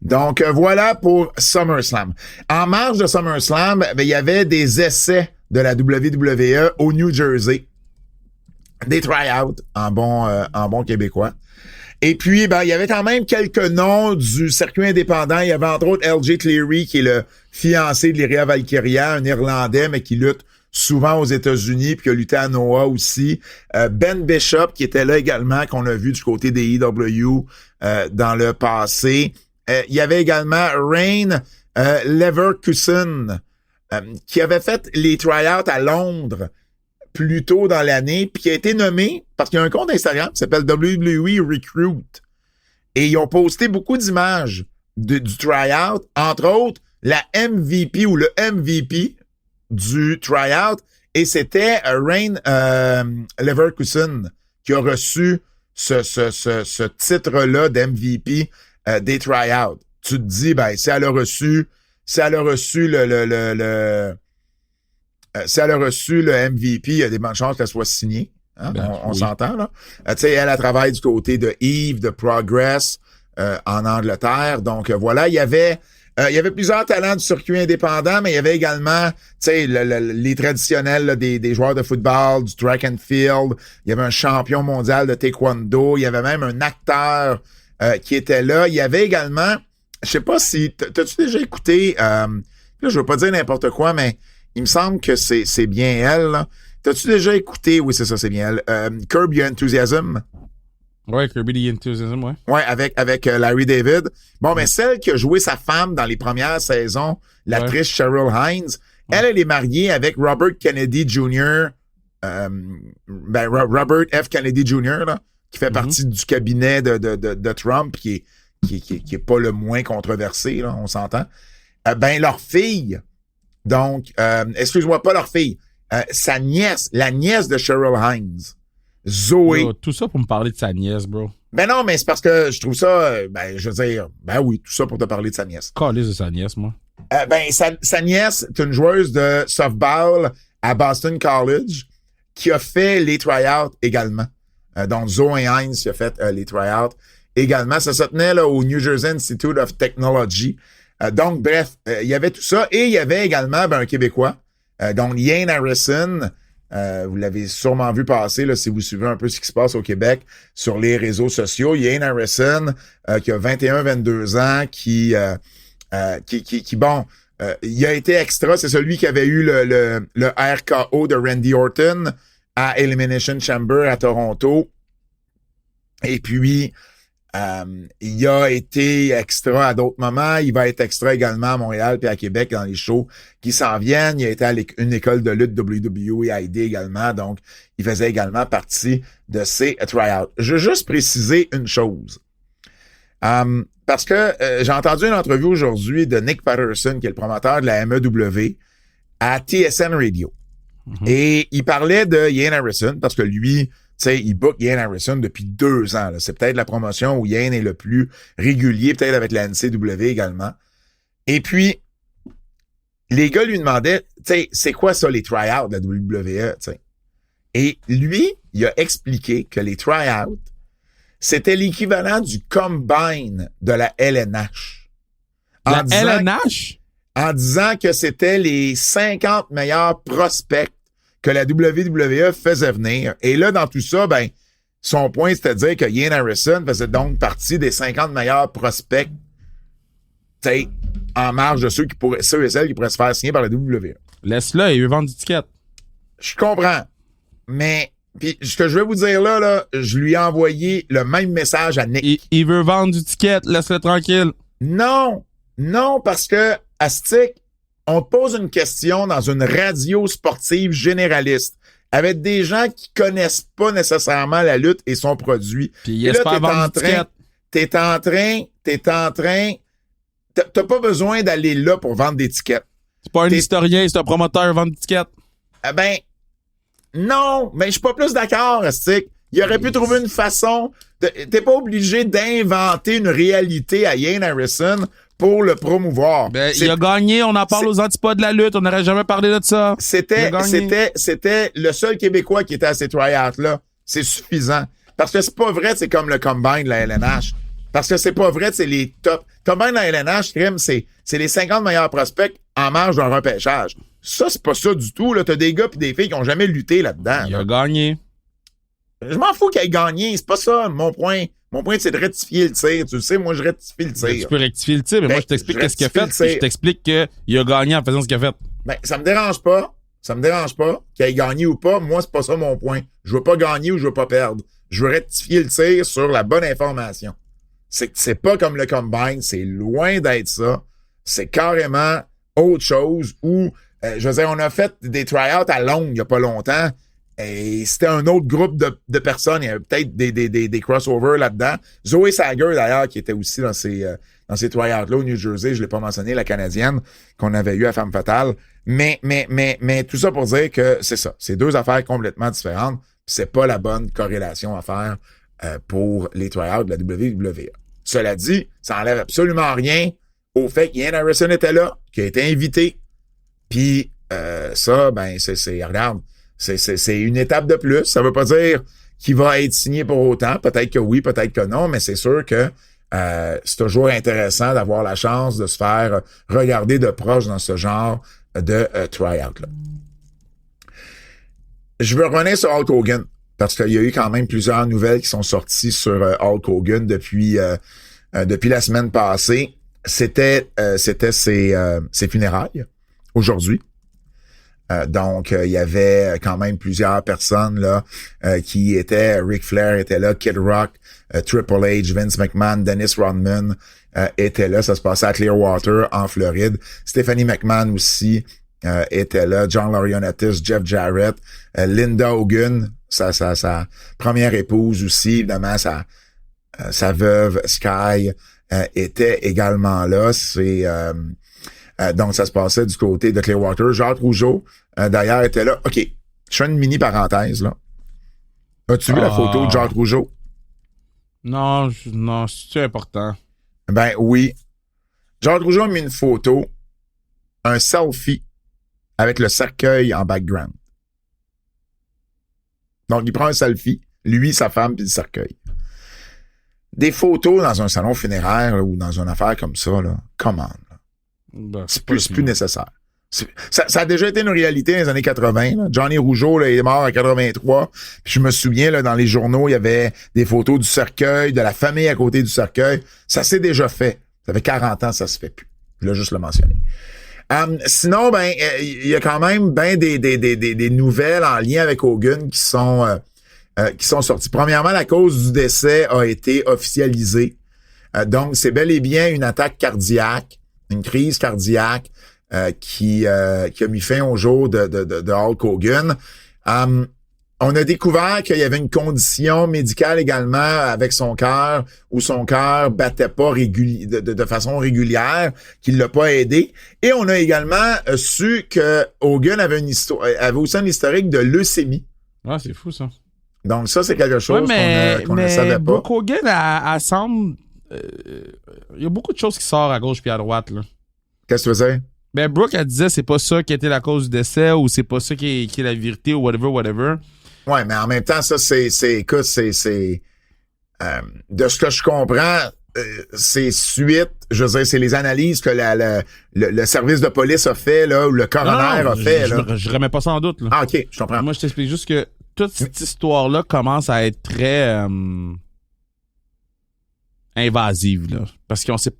Donc, voilà pour SummerSlam. En marge de SummerSlam, il y avait des essais de la WWE au New Jersey. Des try-outs en bon québécois. Et puis, il y avait quand même quelques noms du circuit indépendant. Il y avait entre autres LJ Cleary, qui est le fiancé de Lyra Valkyria, un Irlandais, mais qui lutte souvent aux États-Unis, puis qui a lutté à Noah aussi. Ben Bishop, qui était là également, qu'on a vu du côté des EW dans le passé. Il y avait également Rain Leverkusen, qui avait fait les try-outs à Londres plus tôt dans l'année, puis qui a été nommé, parce qu'il y a un compte Instagram qui s'appelle WWE Recruit. Et ils ont posté beaucoup d'images du try-out, entre autres la MVP ou le MVP du try-out, et c'était Rain Leverkusen qui a reçu ce titre-là d'MVP des try-outs. Tu te dis, si elle a reçu le MVP, il y a des bonnes chances qu'elle soit signée. Hein? On s'entend, là. Tu sais, elle travaille du côté de Eve, de Progress, en Angleterre. Donc, voilà, il y avait plusieurs talents du circuit indépendant, mais il y avait également, tu sais, les traditionnels là, des joueurs de football, du track and field. Il y avait un champion mondial de taekwondo. Il y avait même un acteur qui était là. Il y avait également, je sais pas si, t'as-tu déjà écouté, là, je veux pas dire n'importe quoi, mais il me semble que c'est bien elle, là. T'as-tu déjà écouté, oui, c'est ça, c'est bien elle, Curb Your Enthusiasm? Ouais, Kirby the Enthusiasm, ouais. Ouais, avec Larry David. Bon, mais celle qui a joué sa femme dans les premières saisons, l'actrice Cheryl Hines, elle est mariée avec Robert Kennedy Jr., Robert F. Kennedy Jr., là, qui fait partie du cabinet de Trump, qui est pas le moins controversé, là, on s'entend. Leur fille, donc, excuse-moi, pas leur fille, sa nièce, la nièce de Cheryl Hines, Zoé. Yo, tout ça pour me parler de sa nièce, bro. Non, mais c'est parce que je trouve ça, je veux dire, oui, tout ça pour te parler de sa nièce. Calisse de sa nièce, moi. Sa nièce est une joueuse de softball à Boston College qui a fait les try-outs également. Donc, Zoé Hines qui a fait les try-outs également. Ça se tenait là, au New Jersey Institute of Technology. Donc, bref, il y avait tout ça. Et il y avait également un Québécois, donc Ian Harrison. Vous l'avez sûrement vu passer là, si vous suivez un peu ce qui se passe au Québec sur les réseaux sociaux. Ian Harrison, qui a 21-22 ans, qui il a été extra. C'est celui qui avait eu le RKO de Randy Orton à Elimination Chamber à Toronto. Et puis, il a été extra à d'autres moments. Il va être extra également à Montréal puis à Québec dans les shows qui s'en viennent. Il a été à une école de lutte WWE également. Donc, il faisait également partie de ces try-outs. Je veux juste préciser une chose. Parce que j'ai entendu une entrevue aujourd'hui de Nick Patterson, qui est le promoteur de la MEW, à TSN Radio. Et il parlait de Ian Harrison parce que lui, tu sais, il book Ian Harrison depuis 2 ans. Là. C'est peut-être la promotion où Ian est le plus régulier, peut-être avec la NCW également. Et puis, les gars lui demandaient, tu sais, c'est quoi ça, les try-outs de la WWE, tu sais? Et lui, il a expliqué que les try-outs, c'était l'équivalent du combine de la LNH. La LNH? En disant que c'était les 50 meilleurs prospects que la WWE faisait venir. Et là, dans tout ça, Son point, c'était de dire que Ian Harrison faisait donc partie des 50 meilleurs prospects, tu sais, en marge de ceux et celles qui pourraient se faire signer par la WWE. Laisse-le, il veut vendre des tickets. Je comprends. Mais, puis ce que je vais vous dire là, je lui ai envoyé le même message à Nick. Il veut vendre du ticket, laisse-le tranquille. Non, parce que, Astic, on te pose une question dans une radio sportive généraliste avec des gens qui connaissent pas nécessairement la lutte et son produit. Puis il espère vendre du ticket. T'es en train, t'as pas besoin d'aller là pour vendre des tickets. C'est pas un historien, c'est un promoteur vendre des tickets. Ben, non, mais je suis pas plus d'accord, Astic. Il aurait pu trouver une façon. T'es pas obligé d'inventer une réalité à Ian Harrison pour le promouvoir. Ben, il a gagné, on en parle aux antipodes de la lutte, on n'aurait jamais parlé de ça. C'était le seul Québécois qui était à ces tryouts-là. C'est suffisant. Parce que c'est pas vrai, c'est comme le combine de la LNH. Parce que c'est pas vrai, c'est les top. Combine de la LNH, c'est les 50 meilleurs prospects en marge d'un repêchage. Ça, c'est pas ça du tout, là. T'as des gars pis des filles qui ont jamais lutté là-dedans. Il a gagné. Je m'en fous qu'il ait gagné, c'est pas ça mon point. Mon point, c'est de rectifier le tir. Tu le sais, moi, je rectifie le tir. Tu peux rectifier le tir, mais moi, je t'explique qu'est-ce qu'il a fait. Je t'explique qu'il a gagné en faisant ce qu'il a fait. Ben, ça me dérange pas. Qu'il ait gagné ou pas. Moi, c'est pas ça mon point. Je veux pas gagner ou je veux pas perdre. Je veux rectifier le tir sur la bonne information. C'est pas comme le combine. C'est loin d'être ça. C'est carrément autre chose où, je veux dire, on a fait des tryouts à Londres il y a pas longtemps. Et c'était un autre groupe de personnes. Il y avait peut-être des crossovers là-dedans. Zoé Sager, d'ailleurs, qui était aussi dans ces tryouts-là au New Jersey. Je l'ai pas mentionné, la Canadienne qu'on avait eue à Femme Fatale. Mais tout ça pour dire que c'est ça. C'est deux affaires complètement différentes. C'est pas la bonne corrélation à faire pour les tryouts de la WWE. Cela dit, ça enlève absolument rien au fait qu'Ian Harrison était là, qu'il a été invité. Puis ça, ben, regarde, c'est une étape de plus. Ça veut pas dire qu'il va être signé pour autant. Peut-être que oui, peut-être que non, mais c'est sûr que c'est toujours intéressant d'avoir la chance de se faire regarder de proche dans ce genre de tryout-là. Je veux revenir sur Hulk Hogan, parce qu'il y a eu quand même plusieurs nouvelles qui sont sorties sur Hulk Hogan depuis la semaine passée. C'était ses funérailles aujourd'hui. Donc, il y avait quand même plusieurs personnes là qui étaient. Ric Flair était là, Kid Rock, Triple H, Vince McMahon, Dennis Rodman étaient là. Ça se passait à Clearwater, en Floride. Stephanie McMahon aussi était là. John Laurinaitis, Jeff Jarrett, Linda Hogan, sa première épouse aussi, évidemment, sa veuve Sky était également là. Donc, ça se passait du côté de Clearwater. Jacques Rougeau, d'ailleurs, était là. OK, je fais une mini parenthèse, là. As-tu vu la photo de Jacques Rougeau? Non, c'est important. Ben oui. Jacques Rougeau a mis une photo, un selfie, avec le cercueil en background. Donc, il prend un selfie, lui, sa femme, puis le cercueil. Des photos dans un salon funéraire là, ou dans une affaire comme ça, là, comment? Ben, C'est plus nécessaire. Ça a déjà été une réalité dans les années 80. Là. Johnny Rougeau là, il est mort en 83. Puis je me souviens, là, dans les journaux, il y avait des photos du cercueil, de la famille à côté du cercueil. Ça s'est déjà fait. Ça fait 40 ans, ça se fait plus. Je voulais juste le mentionner. Sinon, ben, il y a quand même des nouvelles en lien avec Hogan qui sont sorties. Premièrement, la cause du décès a été officialisée. Donc, c'est bel et bien une attaque cardiaque, une crise cardiaque qui a mis fin au jour de Hulk Hogan. On a découvert qu'il y avait une condition médicale également avec son cœur, où son cœur battait pas de façon régulière, qu'il l'a pas aidé. Et on a également su que Hogan avait aussi un historique de leucémie. Ouais, c'est fou ça. Donc ça, c'est quelque chose qu'on ne savait pas. Brooke Hogan, elle semble... Il y a beaucoup de choses qui sortent à gauche puis à droite, là. Qu'est-ce que tu veux dire? Ben, Brooke, elle disait c'est pas ça qui était la cause du décès ou c'est pas ça qui est la vérité ou whatever. Ouais, mais en même temps, ça, écoute, de ce que je comprends, c'est suite, je veux dire, c'est les analyses que le service de police a fait, là, ou le coroner a fait, là. Je remets pas ça en doute, là. Ah, OK, je comprends. Moi, je t'explique juste que toute cette histoire-là commence à être très invasive, là. Parce qu'on sait...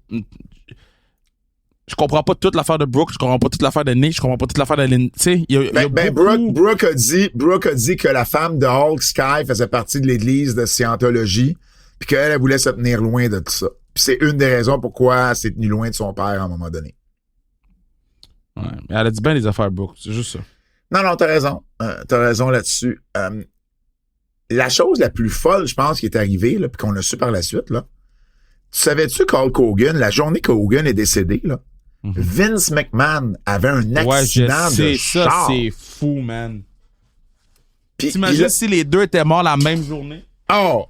Je comprends pas toute l'affaire de Brooke, je comprends pas toute l'affaire de Nick, je comprends pas toute l'affaire de Lynn. Tu sais, il y a beaucoup... Brooke a dit que la femme de Hulk Sky faisait partie de l'église de Scientologie, puis qu'elle elle voulait se tenir loin de tout ça. Puis c'est une des raisons pourquoi elle s'est tenue loin de son père à un moment donné. Ouais, mais elle a dit bien les affaires Brooke, c'est juste ça. Non, t'as raison. T'as raison là-dessus. La chose la plus folle, je pense, qui est arrivée, là, puis qu'on a su par la suite, là. Tu savais-tu qu'Hulk Hogan, la journée qu'Hogan est décédé, là, Vince McMahon avait un accident de char. Ça, c'est fou, man. Puis t'imagines si les deux étaient morts la même journée? Oh,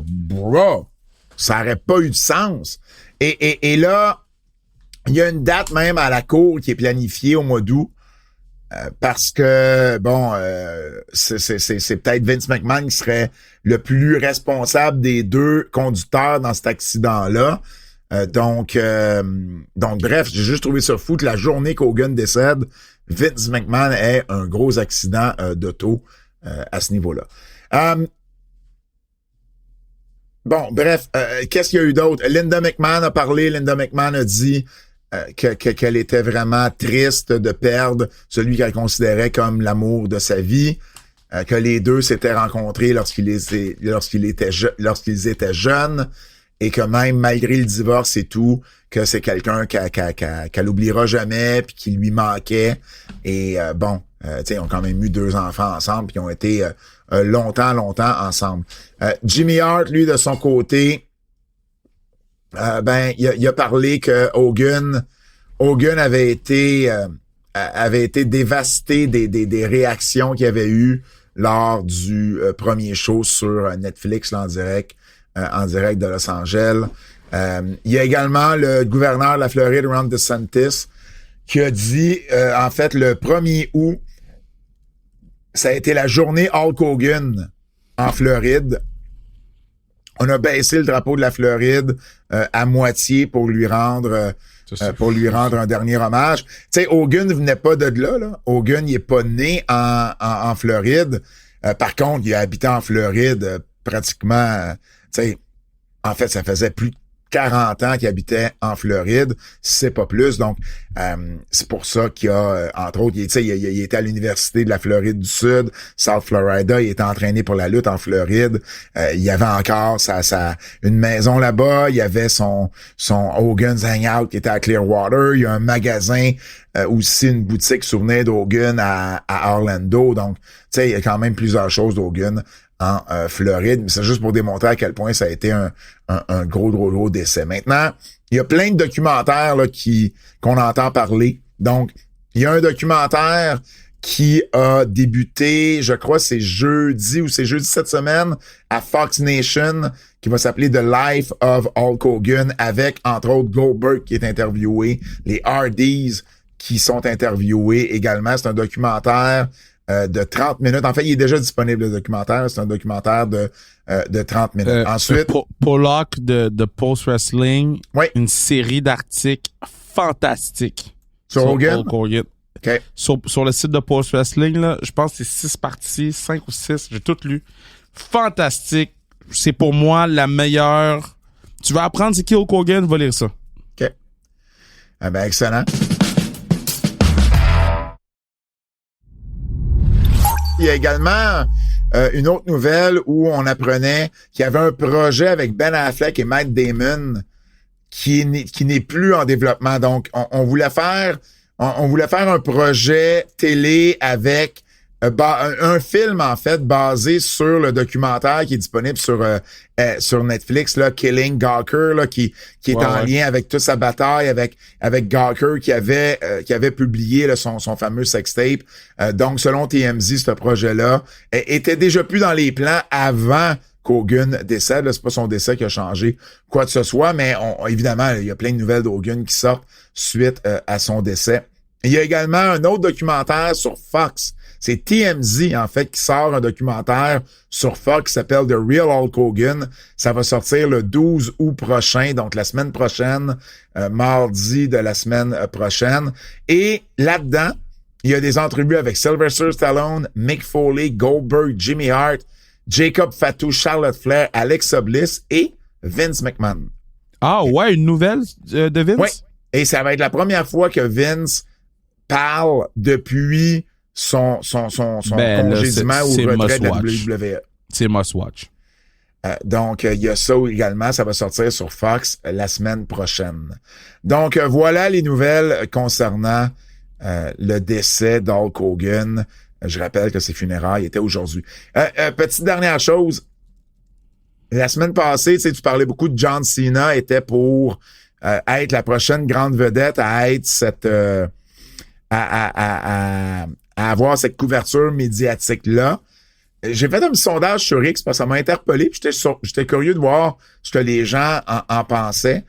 bro! Ça aurait pas eu de sens. Et là, il y a une date même à la cour qui est planifiée au mois d'août. Parce que, bon, c'est peut-être Vince McMahon qui serait le plus responsable des deux conducteurs dans cet accident-là. Donc, bref, j'ai juste trouvé ça fou que la journée qu'Hogan décède, Vince McMahon ait un gros accident d'auto à ce niveau-là. Bon, bref, qu'est-ce qu'il y a eu d'autre? Linda McMahon a parlé, Linda McMahon a dit qu'elle était vraiment triste de perdre celui qu'elle considérait comme l'amour de sa vie, que les deux s'étaient rencontrés lorsqu'ils étaient jeunes, et que même malgré le divorce et tout, que c'est quelqu'un qu'elle oubliera jamais, puis qui lui manquait. Et tu sais, ils ont quand même eu 2 enfants ensemble, puis ils ont été longtemps ensemble. Jimmy Hart, lui, de son côté, il a parlé que Hogan avait été dévasté des réactions qu'il y avait eu lors du premier show sur Netflix là, en direct de Los Angeles. Il y a également le gouverneur de la Floride, Ron DeSantis, qui a dit, en fait, le 1er août, ça a été la journée Hulk Hogan en Floride. On a baissé le drapeau de la Floride à moitié pour lui rendre un dernier hommage. Tu sais, Hogan venait pas de là. Hogan, il est pas né en Floride. Par contre, il a habité en Floride pratiquement, tu sais, en fait, ça faisait plus de 40 ans qu'il habitait en Floride, si c'est pas plus. Donc, c'est pour ça qu'il a, entre autres, il était à l'université de la Floride du Sud, South Florida, il était entraîné pour la lutte en Floride. Il y avait encore une maison là-bas, il y avait son Hogan's Hangout qui était à Clearwater, il y a un magasin, aussi une boutique souvenir d'Hogan à Orlando. Donc, tu sais, il y a quand même plusieurs choses d'Hogan en Floride, mais c'est juste pour démontrer à quel point ça a été un gros décès. Maintenant, il y a plein de documentaires là, qu'on entend parler. Donc, il y a un documentaire qui a débuté, je crois c'est jeudi cette semaine, à Fox Nation, qui va s'appeler The Life of Hulk Hogan, avec, entre autres, Goldberg qui est interviewé, les Hardys qui sont interviewés également. C'est un documentaire de 30 minutes. En fait, il est déjà disponible, le documentaire. C'est un documentaire de 30 minutes. Ensuite... Pollock de Post Wrestling, oui. Une série d'articles fantastiques sur Hogan? Hogan. Okay. Sur le site de Post Wrestling, là, je pense que c'est 6 parties, 5 ou 6, j'ai tout lu. Fantastique. C'est pour moi la meilleure... Tu veux apprendre c'est qui Hulk Hogan, va lire ça. OK. Ah ben, excellent. Il y a également une autre nouvelle où on apprenait qu'il y avait un projet avec Ben Affleck et Matt Damon qui n'est plus en développement. Donc, on voulait faire un projet télé avec un film, en fait, basé sur le documentaire qui est disponible sur Netflix, là, Killing Gawker, là, qui est en lien avec toute sa bataille avec Gawker qui avait publié là, son fameux sextape. Donc, selon TMZ, ce projet-là était déjà plus dans les plans avant qu'Hogan décède. Là, c'est pas son décès qui a changé quoi que ce soit, mais évidemment, il y a plein de nouvelles d'Hogan qui sortent suite à son décès. Il y a également un autre documentaire sur Fox. C'est TMZ, en fait, qui sort un documentaire sur Fox qui s'appelle The Real Hulk Hogan. Ça va sortir le 12 août prochain, donc la semaine prochaine, mardi de la semaine prochaine. Et là-dedans, Il y a des entrevues avec Sylvester Stallone, Mick Foley, Goldberg, Jimmy Hart, Jacob Fatou, Charlotte Flair, Alexa Bliss et Vince McMahon. Ah ouais, une nouvelle de Vince? Oui. Et ça va être la première fois que Vince parle depuis son congédiement ou retrait de la WWE. C'est must watch. Donc, il y a ça également. Ça va sortir sur Fox la semaine prochaine. Donc, voilà les nouvelles concernant le décès d'Hulk Hogan. Je rappelle que ses funérailles étaient aujourd'hui. Petite dernière chose. La semaine passée, tu parlais beaucoup de John Cena était pour être la prochaine grande vedette à être cette... à avoir cette couverture médiatique-là. J'ai fait un petit sondage sur X parce que ça m'a interpellé. J'étais curieux de voir ce que les gens en pensaient.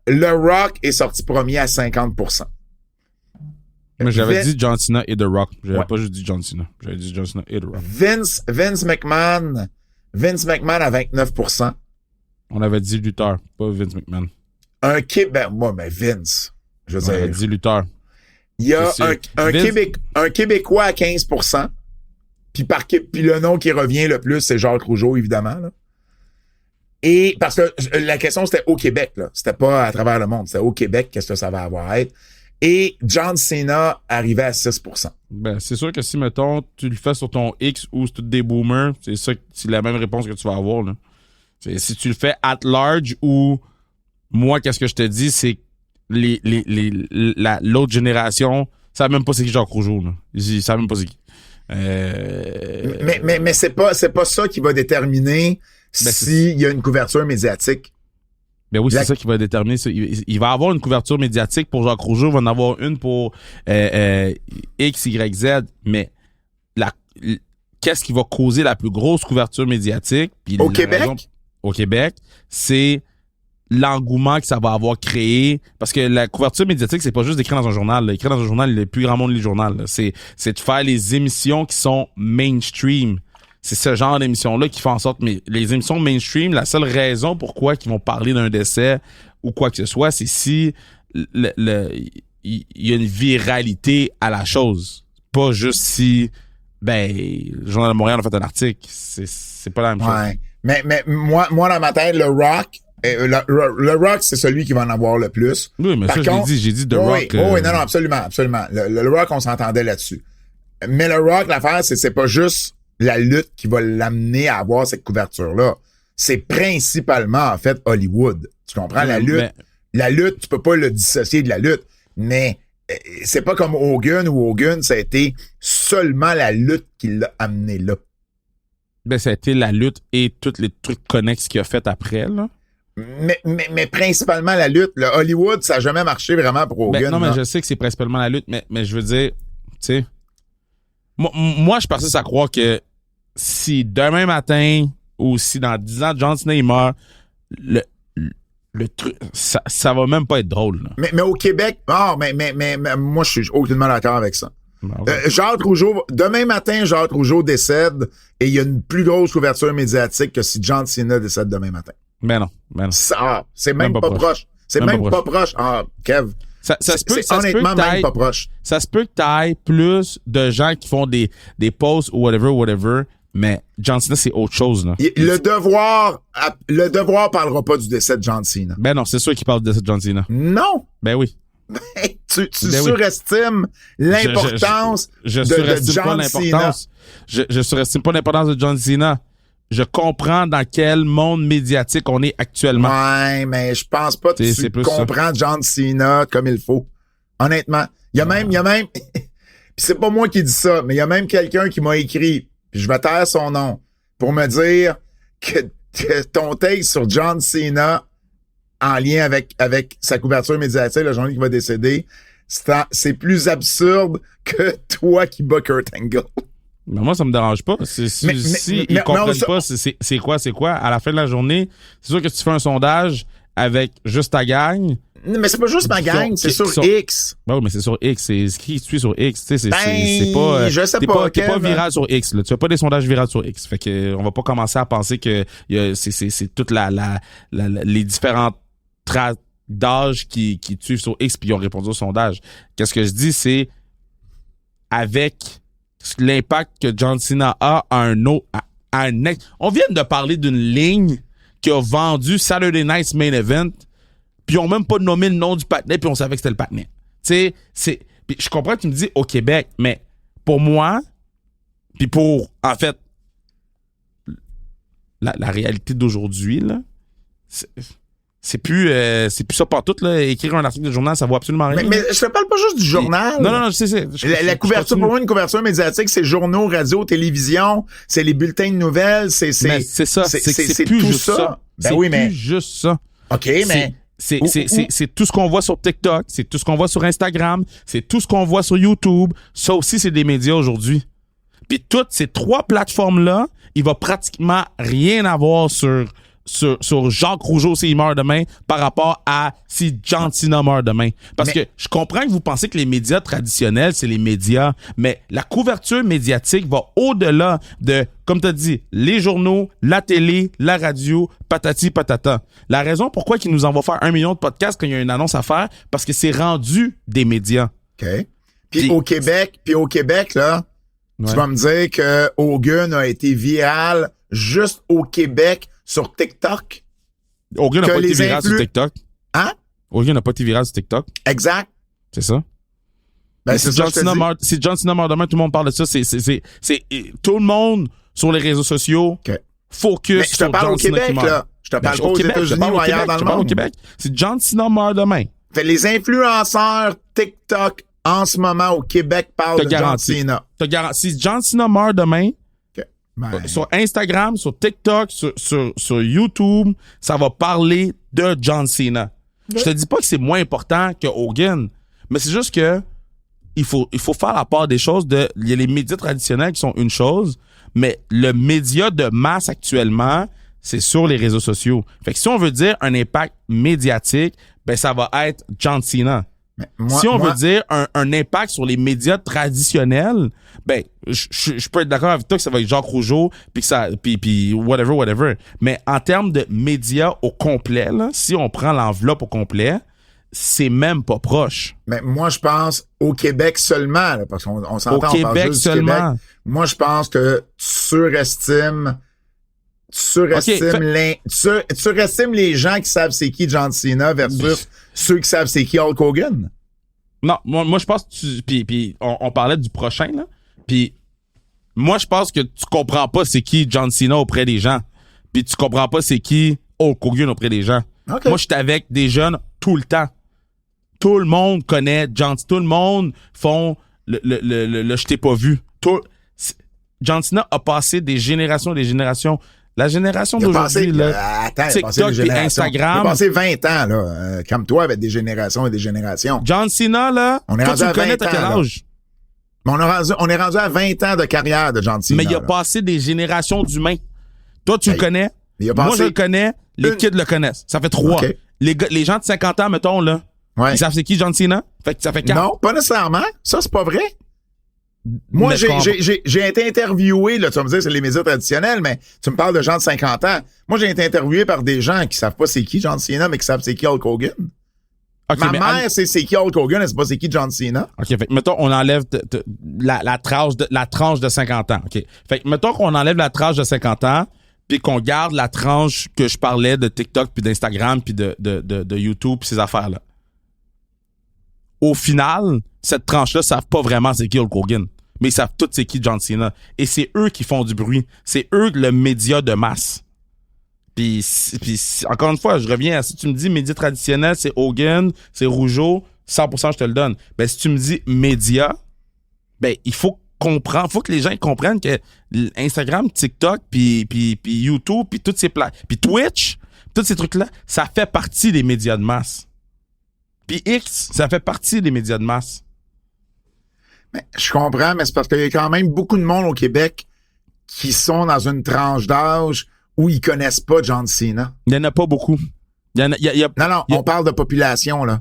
Le Rock est sorti premier à 50%. Mais j'avais dit John Cena et The Rock. J'avais pas juste dit John Cena. J'avais dit John Cena et The Rock. Vince McMahon à 29%. On avait dit lutteur, pas Vince McMahon. Mais Vince. Je veux dire. On avait dit lutteur. Il y a un Québécois à 15%. Puis le nom qui revient le plus, c'est Jacques Rougeau, évidemment. Là. Et parce que la question, c'était au Québec. Là. C'était pas à travers le monde. C'était au Québec, qu'est-ce que ça va avoir à être. Et John Cena arrivait à 6%. Ben, c'est sûr que si, mettons, tu le fais sur ton X ou c'est tout des boomers, c'est la même réponse que tu vas avoir. Là. Si tu le fais at large ou moi, qu'est-ce que je te dis, c'est l'autre génération, ça savent même pas c'est qui Jacques Rougeau. Là. Ils savent même pas c'est qui. Mais c'est pas ça qui va déterminer s'il y a une couverture médiatique. Ben oui, c'est ça qui va déterminer ça. Il va avoir une couverture médiatique pour Jacques Rougeau, il va en avoir une pour X, Y, Z, mais qu'est-ce qui va causer la plus grosse couverture médiatique? Puis au Québec? Au Québec, c'est l'engouement que ça va avoir créé. Parce que la couverture médiatique, c'est pas juste d'écrire dans un journal. Écrire dans un journal, le plus grand monde lit le journal. C'est de faire les émissions qui sont mainstream. C'est ce genre d'émissions-là qui font en sorte... Mais les émissions mainstream, la seule raison pourquoi ils vont parler d'un décès ou quoi que ce soit, c'est si il y a une viralité à la chose. Pas juste si... le Journal de Montréal a fait un article. C'est pas la même chose. Mais moi, dans ma tête, le Rock... Le Rock, c'est celui qui va en avoir le plus. Oui, mais Par ça, contre, j'ai dit The Rock. Oui, non, absolument. Le Rock, on s'entendait là-dessus. Mais le Rock, l'affaire, c'est pas juste la lutte qui va l'amener à avoir cette couverture-là. C'est principalement, en fait, Hollywood. Tu comprends? La lutte, tu peux pas le dissocier de la lutte. Mais c'est pas comme Hogan, où Hogan, ça a été seulement la lutte qui l'a amené là. Ça a été la lutte et tous les trucs connexes qu'il a fait après, là. Mais principalement la lutte. Le Hollywood, ça n'a jamais marché vraiment pour Hogan. Non, mais je sais que c'est principalement la lutte, mais je veux dire, tu sais, moi, je persiste à croire que si demain matin ou si dans 10 ans, John Cena meurt, le truc, ça va même pas être drôle. Là. Mais au Québec, mais moi, je suis aucunement d'accord avec ça. Jacques Rougeau, demain matin, Jacques Rougeau décède et il y a une plus grosse couverture médiatique que si John Cena décède demain matin. Mais non. C'est même pas proche. C'est même pas proche. Kev. C'est honnêtement même pas proche. Ça se peut que t'ailles plus de gens qui font des posts ou whatever, mais John Cena, c'est autre chose, là. Le devoir parlera pas du décès de John Cena. Non, c'est sûr qu'il parle du décès de John Cena. Non! Oui. Tu surestimes l'importance de John Cena. Je surestime pas l'importance de John Cena. Je comprends dans quel monde médiatique on est actuellement. Ouais, mais je pense pas que tu comprends John Cena comme il faut. Honnêtement. Il y a même, puis c'est pas moi qui dis ça, mais il y a même quelqu'un qui m'a écrit, puis je vais taire son nom, pour me dire que ton take sur John Cena en lien avec sa couverture médiatique, la journée qu'il va décéder, c'est plus absurde que toi qui bats Kurt Angle. Mais moi, ça me dérange pas. Si ils comprennent pas c'est quoi, à la fin de la journée, c'est sûr que si tu fais un sondage avec juste ta gang. Mais c'est pas juste ma gang, c'est sur X. Ben oui, mais c'est sur X. C'est ce qui suit sur X. Tu sais, c'est pas. Je sais pas. T'es pas viral sur X, là. Tu fais pas des sondages viraux sur X. Fait que, on va pas commencer à penser que c'est toute les différentes traces d'âge qui suivent sur X puis ils ont répondu au sondage. Qu'est-ce que je dis, c'est avec l'impact que John Cena a à un autre, à un ex. On vient de parler d'une ligne qui a vendu Saturday Night's Main Event, puis ils ont même pas nommé le nom du patinet, puis on savait que c'était le patinet. Tu sais, puis je comprends que tu me dis au Québec, mais pour moi, puis pour, en fait, la réalité d'aujourd'hui, là, c'est plus ça partout, là. Écrire un article de journal, ça vaut absolument rien. Mais je te parle pas juste du journal. Non, je sais. La couverture, pour moi, une couverture médiatique, c'est journaux, radio, télévision, c'est les bulletins de nouvelles, c'est ça. C'est plus tout juste ça. Ben c'est oui, plus mais juste ça. OK, mais c'est tout ce qu'on voit sur TikTok, c'est tout ce qu'on voit sur Instagram, c'est tout ce qu'on voit sur YouTube. Ça aussi, c'est des médias aujourd'hui. Puis toutes ces 3 plateformes-là, il va pratiquement rien avoir sur Jacques Rougeau s'il meurt demain par rapport à si John Cena meurt demain. Parce que je comprends que vous pensez que les médias traditionnels, c'est les médias, mais la couverture médiatique va au-delà de, comme tu as dit, les journaux, la télé, la radio, patati patata. La raison pourquoi ils nous envoient faire 1 million de podcasts quand il y a une annonce à faire, parce que c'est rendu des médias. OK. Puis au Québec, là, tu vas me dire que Hogan a été viral juste au Québec sur TikTok. Hogan n'a pas été viral sur TikTok. Hein? Hogan n'a pas été viral sur TikTok. Exact. C'est ça. Ben, si John Cena meurt demain, tout le monde parle de ça. C'est tout le monde sur les réseaux sociaux. Focus. Mais je te parle au Québec, là. Je te parle pas aux États-Unis ou ailleurs dans le monde. Au Québec. Si John Cena meurt demain. Fait les influenceurs TikTok en ce moment au Québec parlent de John Cena. Si John Cena meurt demain, sur Instagram, sur TikTok, sur YouTube, ça va parler de John Cena. Je te dis pas que c'est moins important que Hogan, mais c'est juste que il faut faire la part des choses. Il y a les médias traditionnels qui sont une chose, mais le média de masse actuellement, c'est sur les réseaux sociaux. Fait que si on veut dire un impact médiatique, ben ça va être John Cena. Si on veut dire un impact sur les médias traditionnels, ben je peux être d'accord avec toi que ça va être Jacques Rougeau puis whatever. Mais en termes de médias au complet, là, si on prend l'enveloppe au complet, c'est même pas proche. Mais moi je pense au Québec seulement, là, parce qu'on s'entend, on parle juste du Québec. Moi je pense que tu surestimes les gens qui savent c'est qui John Cena versus ceux qui savent c'est qui Hulk Hogan. Non, moi je pense que puis on parlait du prochain là. Puis moi je pense que tu comprends pas c'est qui John Cena auprès des gens. Puis tu comprends pas c'est qui Hulk Hogan auprès des gens. Okay. Moi je suis avec des jeunes tout le temps. Tout le monde connaît John Cena, tout le monde font le je t'ai pas vu. John Cena a passé des générations et des générations. La génération d'aujourd'hui, là, TikTok et Instagram. Il a passé 20 ans, là, comme toi, avec des générations et des générations. John Cena, là, on est toi, rendu tu à le connais, t'as quel âge? Mais on est rendu à 20 ans de carrière de John Cena. Mais il a passé des générations d'humains. Toi, tu le connais. Moi, je le connais. Les kids le connaissent. Ça fait 3. Okay. Les gens de 50 ans, mettons, là, ils savent c'est qui John Cena? Fait que ça fait 4. Non, pas nécessairement. Ça, c'est pas vrai. Moi, j'ai été interviewé, là, tu vas me dire, c'est les médias traditionnels, mais tu me parles de gens de 50 ans. Moi, j'ai été interviewé par des gens qui savent pas c'est qui John Cena, mais qui savent c'est qui Hulk Hogan. Okay, ma mère, c'est qui Hulk Hogan, elle sait pas c'est qui John Cena. OK, fait que, mettons, on enlève la tranche de 50 ans. OK. Fait que, mettons qu'on enlève la tranche de 50 ans, puis qu'on garde la tranche que je parlais de TikTok, puis d'Instagram, puis de YouTube, puis ces affaires-là. Au final, cette tranche-là savent pas vraiment c'est qui Hulk Hogan. Mais ils savent tous c'est qui John Cena. Et c'est eux qui font du bruit. C'est eux le média de masse. Puis encore une fois, je reviens à si tu me dis média traditionnel, c'est Hogan, c'est Rougeau, 100% je te le donne. Ben si tu me dis média, ben il faut comprendre, faut que les gens comprennent que Instagram, TikTok, puis YouTube, puis toutes ces puis Twitch, tous ces trucs-là, ça fait partie des médias de masse. Puis X, ça fait partie des médias de masse. Mais je comprends, mais c'est parce qu'il y a quand même beaucoup de monde au Québec qui sont dans une tranche d'âge où ils connaissent pas John Cena. Il y en a pas beaucoup. Non, on parle de population, là.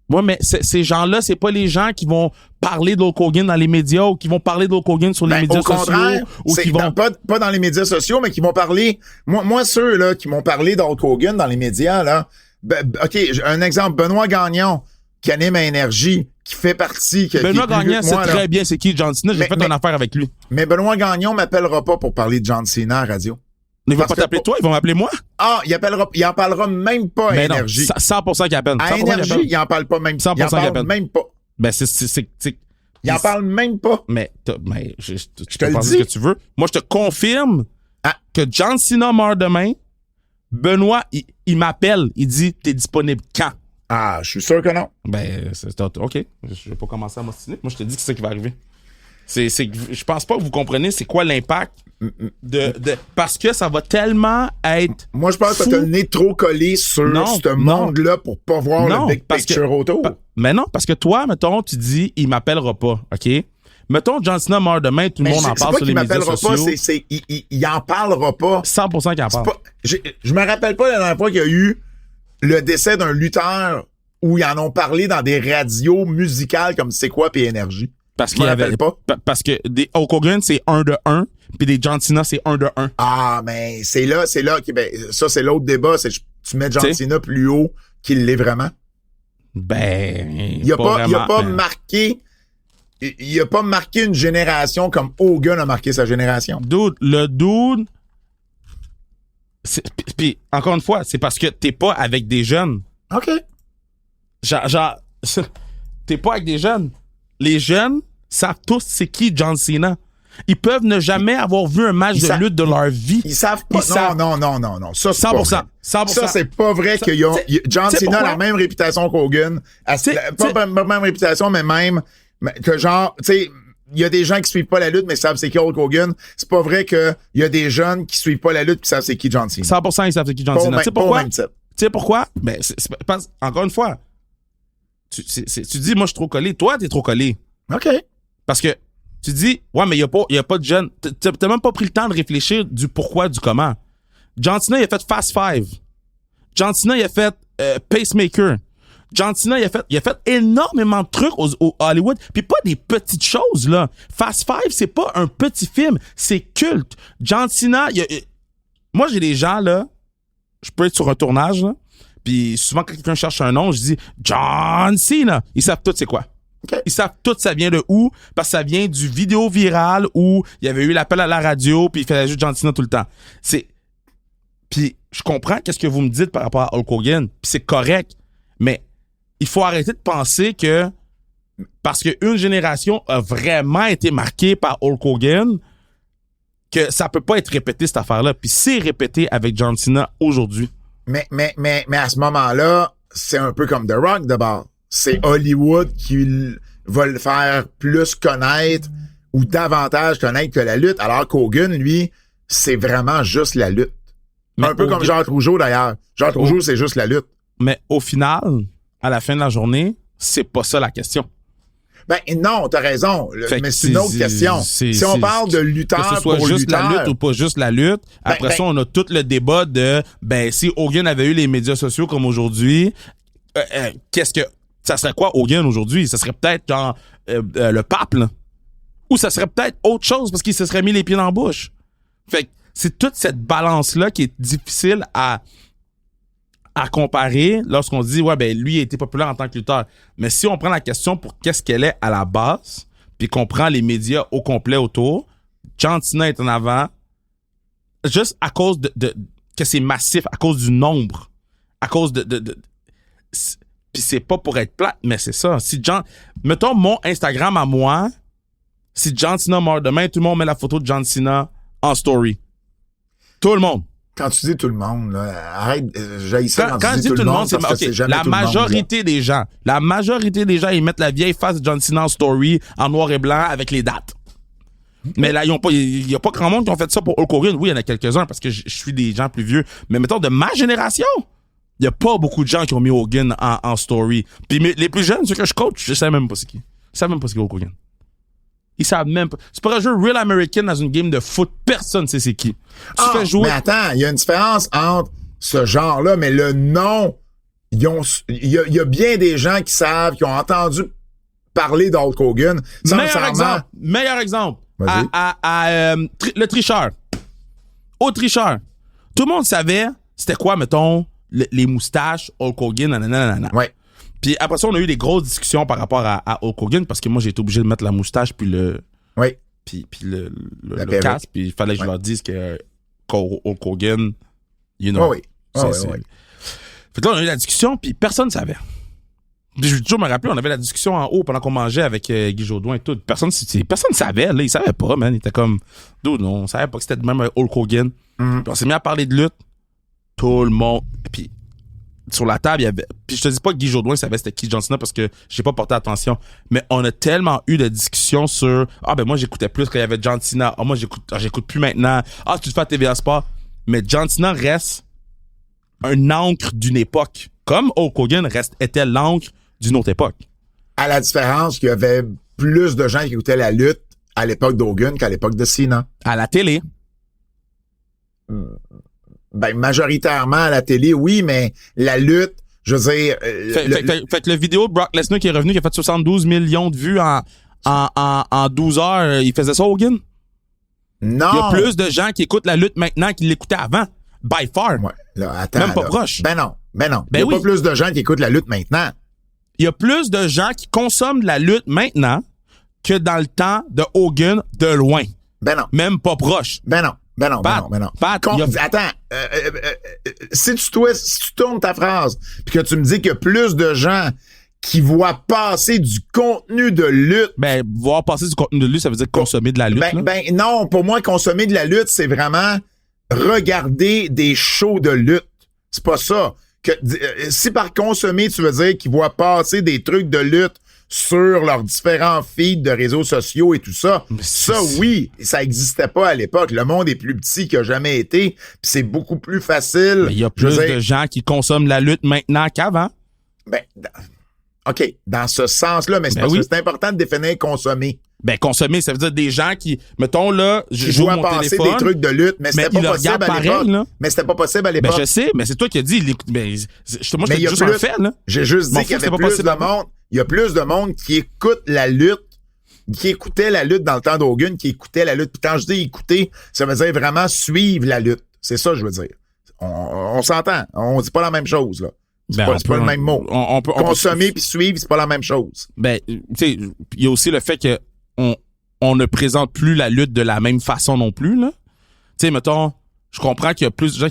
Ouais, mais ces gens-là, c'est pas les gens qui vont parler d'Hulk Hogan dans les médias ou qui vont parler d'Hulk Hogan sur les médias sociaux. Ou qui vont pas dans les médias sociaux, mais qui vont parler. Moi, ceux là qui m'ont parlé d'Hulk Hogan dans les médias, là. OK, un exemple, Benoît Gagnon. qui anime à Énergie, qui fait partie... Benoît Gagnon sait très bien c'est qui John Cena. J'ai fait une affaire avec lui. Mais Benoît Gagnon m'appellera pas pour parler de John Cena à radio. Il va pas t'appeler toi, ils vont m'appeler moi. Ah, il en parlera même pas à mais Énergie. Non, 100% qu'il appelle. À Énergie, il en parle pas même. 100% il en parle même pas. Ben, il en parle même pas. Mais je te peux le penser dis. ce que tu veux. Moi, je te confirme que John Cena meurt demain. Benoît, il m'appelle. Il dit, t'es disponible quand? Ah, je suis sûr que non. Ben, OK. Je vais pas commencer à m'ostiner. Moi, je te dis que c'est ça qui va arriver. Je pense pas que vous comprenez c'est quoi l'impact parce que ça va tellement être. Moi, je pense que t'as le nez trop collé sur ce monde-là pour pas voir le big picture autour. Mais non, parce que toi, mettons, tu dis, il m'appellera pas, OK? Mettons, John Cena meurt demain, tout le monde en parle sur les médias sociaux. Il en parlera pas. 100% qu'il en parle. Je me rappelle pas la dernière fois qu'il y a eu le décès d'un lutteur où ils en ont parlé dans des radios musicales comme C'est quoi puis Énergie. Parce qu'il y avait pas. Parce que des Hulk Hogan, c'est 1 de 1, puis des John Cena, c'est 1 de 1. Ah, mais c'est là, ça, c'est l'autre débat, c'est tu mets John Cena plus haut qu'il l'est vraiment. Ben, il a pas marqué une génération comme Hogan a marqué sa génération. Le dude, puis encore une fois, c'est parce que t'es pas avec des jeunes. OK. Genre, t'es pas avec des jeunes. Les jeunes savent tous c'est qui John Cena. Ils peuvent ne jamais avoir vu un match de lutte de leur vie. Ils savent pas. Non. Ça, c'est 100%. Pas 100%. Ça, c'est pas vrai que John Cena a la même réputation qu'Hogan. Pas même réputation, mais même que genre, tu sais, il y a des gens qui suivent pas la lutte, mais savent c'est qui Hulk Hogan. C'est pas vrai qu'il y a des jeunes qui suivent pas la lutte qui savent c'est qui John Cena. 100% ils savent c'est qui John Cena. Tu sais pourquoi? Ben, encore une fois, tu dis, moi, je suis trop collé. Toi, t'es trop collé. OK. Parce que tu dis, ouais, mais il y a pas de jeunes. T'as même pas pris le temps de réfléchir du pourquoi, du comment. John Cena, il a fait Fast Five. John Cena, il a fait Pacemaker. John Cena, il a fait énormément de trucs au Hollywood. Puis pas des petites choses, là. Fast Five, c'est pas un petit film. C'est culte. John Cena, moi, j'ai des gens, là, je peux être sur un tournage, là, puis souvent, quand quelqu'un cherche un nom, je dis John Cena. Ils savent tout c'est quoi. Okay. Ils savent tout ça vient de où, parce que ça vient du vidéo viral où il y avait eu l'appel à la radio, puis il fallait juste John Cena tout le temps. Puis je comprends qu'est-ce que vous me dites par rapport à Hulk Hogan, puis c'est correct, mais il faut arrêter de penser que parce qu'une génération a vraiment été marquée par Hulk Hogan, que ça peut pas être répété cette affaire-là. Puis c'est répété avec John Cena aujourd'hui. Mais à ce moment-là, c'est un peu comme The Rock d'abord. C'est Hollywood qui va le faire plus connaître ou davantage connaître que la lutte, alors qu'Hogan, lui, c'est vraiment juste la lutte. Mais un peu comme Jacques Rougeau, d'ailleurs. Jacques Rougeau, c'est juste la lutte. Mais au final, à la fin de la journée, c'est pas ça la question. Ben non, t'as raison. Mais c'est une autre question. Si on parle de lutteur que ce soit pour juste lutteur, la lutte ou pas juste la lutte, après ça, on a tout le débat de si Hogan avait eu les médias sociaux comme aujourd'hui, qu'est-ce que ça serait quoi Hogan aujourd'hui? Ça serait peut-être genre le pape, là. Ou ça serait peut-être autre chose parce qu'il se serait mis les pieds dans la bouche. Fait que c'est toute cette balance-là qui est difficile à comparer lorsqu'on dit lui il a été populaire en tant que lutteur. Mais si on prend la question pour qu'est-ce qu'elle est à la base, puis qu'on prend les médias au complet autour, John Cena est en avant juste à cause de que c'est massif, à cause du nombre, à cause de puis c'est pas pour être plate, mais c'est ça. Mettons mon Instagram à moi, si John Cena meurt demain, tout le monde met la photo de John Cena en story. Tout le monde. Quand tu dis tout le monde, là, arrête, j'haïs ça quand je dis tout le monde, c'est jamais la majorité des gens. La majorité des gens, ils mettent la vieille face de John Cena en story, en noir et blanc, avec les dates. Mais là, il y a pas grand monde qui ont fait ça pour Hulk Hogan. Oui, il y en a quelques-uns parce que je suis des gens plus vieux. Mais mettons, de ma génération, il y a pas beaucoup de gens qui ont mis Hogan en story. Puis les plus jeunes, ceux que je coach, je sais même pas c'est qui. Ils savent même pas c'est qui Hulk Hogan. Ils savent même pas. C'est pour un jeu Real American dans une game de foot. Personne sait c'est qui. Fais jouer. Mais attends, il y a une différence entre ce genre-là, mais le nom, il y a bien des gens qui savent, qui ont entendu parler d'Hulk Hogan. Meilleur exemple. Le tricheur. Au tricheur. Tout le monde savait c'était quoi, mettons, les moustaches, Hulk Hogan, nanana. Ouais. Puis après ça, on a eu des grosses discussions par rapport à Hulk Hogan parce que moi, j'ai été obligé de mettre la moustache puis le casque. Puis il fallait que je leur dise que Hulk Hogan, you know. Oui. Fait que là, on a eu la discussion puis personne ne savait. Je vais toujours me rappeler, on avait la discussion en haut pendant qu'on mangeait avec Guy Jodoin et tout. Personne ne savait, là. Ils savaient pas, man. Ils étaient comme, dude, on savait pas que c'était même Hulk Hogan. Puis on s'est mis à parler de lutte. Tout le monde. Puis sur la table, il y avait. Puis je te dis pas que Guy Jodoin savait c'était qui John Cena parce que j'ai pas porté attention. Mais on a tellement eu de discussions sur moi j'écoutais plus quand il y avait John Cena. Moi j'écoute plus maintenant. Tu te fais à TVA Sport. Mais John Cena reste un ancre d'une époque. Comme Hulk Hogan était l'encre d'une autre époque. À la différence qu'il y avait plus de gens qui écoutaient la lutte à l'époque d'Hogan qu'à l'époque de Cena. À la télé. Ben, majoritairement à la télé, oui, mais la lutte, je veux dire... Fait que le vidéo de Brock Lesnar qui est revenu, qui a fait 72 millions de vues en 12 heures, il faisait ça, Hogan? Non! Il y a plus de gens qui écoutent la lutte maintenant qu'ils l'écoutaient avant. By far. Ouais, là, attends, même pas proche. Ben non. Il y a pas plus de gens qui écoutent la lutte maintenant. Il y a plus de gens qui consomment de la lutte maintenant que dans le temps de Hogan de loin. Ben non. Même pas proche. Ben non. Pat, attends, si tu tournes ta phrase puis que tu me dis qu'il y a plus de gens qui voient passer du contenu de lutte. Ben, voir passer du contenu de lutte, ça veut dire consommer de la lutte. Ben non, pour moi, consommer de la lutte, c'est vraiment regarder des shows de lutte. C'est pas ça. Si par consommer, tu veux dire qu'ils voient passer des trucs de lutte sur leurs différents feeds de réseaux sociaux et tout ça. Oui, ça existait pas à l'époque. Le monde est plus petit qu'il a jamais été, puis c'est beaucoup plus facile. Il y a plus de gens qui consomment la lutte maintenant qu'avant. Ben, OK, dans ce sens-là, mais c'est parce que c'est important de définir consommer. Ben, consommer, ça veut dire des gens qui, mettons là, je joue mon passer téléphone, des trucs de lutte, mais c'était pas possible à l'époque. Mais c'était pas possible à l'époque. Ben, je sais, mais c'est toi qui as dit, moi, je te juste un fait, là. J'ai juste dit qu'il y avait plus de monde. Il y a plus de monde qui écoute la lutte, qui écoutait la lutte dans le temps d'Hogan, qui écoutait la lutte. Puis quand je dis écouter, ça veut dire vraiment suivre la lutte. C'est ça, je veux dire. On s'entend. On dit pas la même chose, là. C'est pas le même mot. Consommer puis suivre, c'est pas la même chose. Ben, tu sais, il y a aussi le fait que on ne présente plus la lutte de la même façon non plus, là. Tu sais, mettons, je comprends qu'il y a plus de gens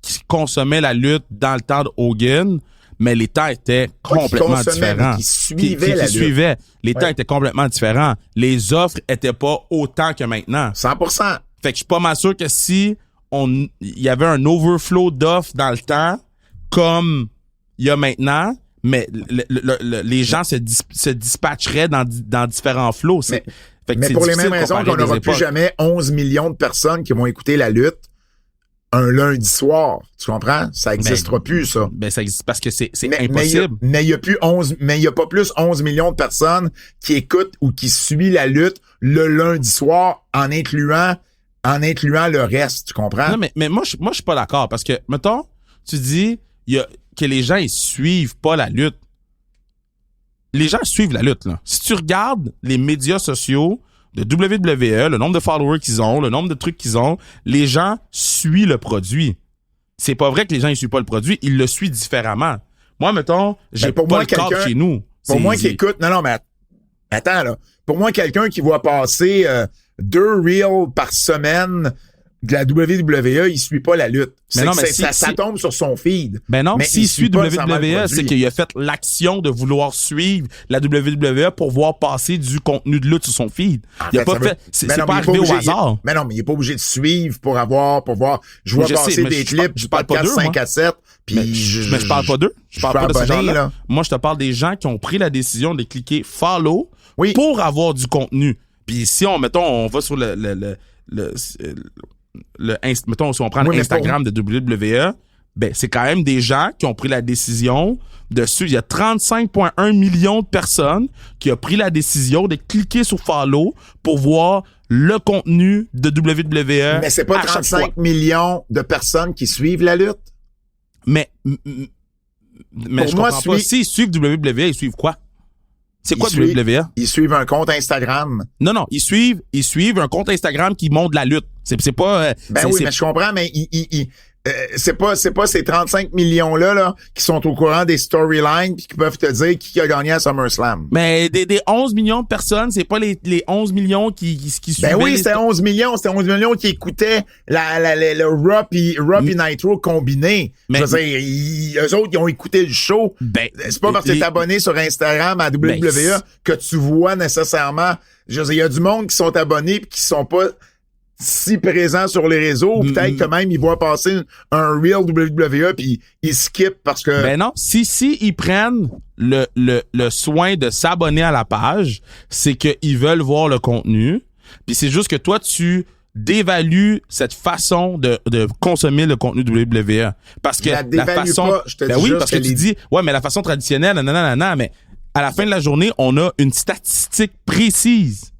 qui consommaient la lutte dans le temps de Hogan, mais les temps étaient complètement différents. Qui suivaient la lutte. Les temps étaient complètement différents. Les offres étaient pas autant que maintenant. 100%. Fait que je suis pas mal sûr que si il y avait un overflow d'offres dans le temps, comme il y a maintenant, mais les gens se dispatcheraient dans différents flots. Mais pour les mêmes raisons qu'on n'aura plus jamais 11 millions de personnes qui vont écouter la lutte un lundi soir. Tu comprends? Ça n'existera plus, ça. Ben, ça existe parce que c'est impossible. Mais il y a pas plus 11 millions de personnes qui écoutent ou qui suivent la lutte le lundi soir en incluant le reste. Tu comprends? Non, mais moi, je suis pas d'accord parce que, mettons, tu dis, que les gens, ils suivent pas la lutte. Les gens suivent la lutte, là. Si tu regardes les médias sociaux de WWE, le nombre de followers qu'ils ont, le nombre de trucs qu'ils ont, les gens suivent le produit. C'est pas vrai que les gens, ils suivent pas le produit, ils le suivent différemment. Moi, mettons, j'ai pas le câble chez nous. Pour moi qui écoute, non, mais attends, là. Pour moi, quelqu'un qui voit passer 2 reels par semaine de la WWE, il suit pas la lutte. Mais non, mais ça tombe sur son feed. Ben non, mais s'il suit WWE, c'est qu'il a fait l'action de vouloir suivre la WWE pour voir passer du contenu de lutte sur son feed. Il a pas fait, c'est pas arrivé au hasard. Mais non, mais il est pas obligé de suivre pour voir. Je vois passer des clips du podcast 5 à 7. Mais je parle pas d'eux. Je parle pas de ces gens-là. Moi, je te parle des gens qui ont pris la décision de cliquer follow pour avoir du contenu. Puis si on va sur mettons, si on prend l'Instagram de WWE, ben, c'est quand même des gens qui ont pris la décision de suivre. Il y a 35,1 millions de personnes qui ont pris la décision de cliquer sur follow pour voir le contenu de WWE. Mais c'est pas 35 millions de personnes qui suivent la lutte? Mais je comprends pas. S'ils suivent WWE, ils suivent quoi? C'est quoi WWE? Ils suivent un compte Instagram. Non, ils suivent un compte Instagram qui montre la lutte. C'est pas... mais je comprends, mais c'est pas ces 35 millions-là là, qui sont au courant des storylines puis qui peuvent te dire qui a gagné à SummerSlam. Mais des 11 millions de personnes, c'est pas les 11 millions qui suivaient. Ben oui, c'était 11 millions. C'était 11 millions qui écoutaient le Raw puis Nitro combiné. Mais, je veux dire, eux autres, ils ont écouté le show. Ben, c'est pas parce que t'es abonné sur Instagram à WWE que tu vois nécessairement. Je veux dire, il y a du monde qui sont abonnés puis qui sont pas si présents sur les réseaux. Peut-être que même ils voient passer un Real WWE puis ils skippent parce que... Ben non, si ils prennent le soin de s'abonner à la page, c'est qu'ils veulent voir le contenu. Puis c'est juste que toi, tu dévalues cette façon de consommer le contenu WWE. Parce que la façon... pas, je te dis oui, juste parce que tu dis, ouais, mais la façon traditionnelle, nanana, mais à la fin de la journée, on a une statistique précise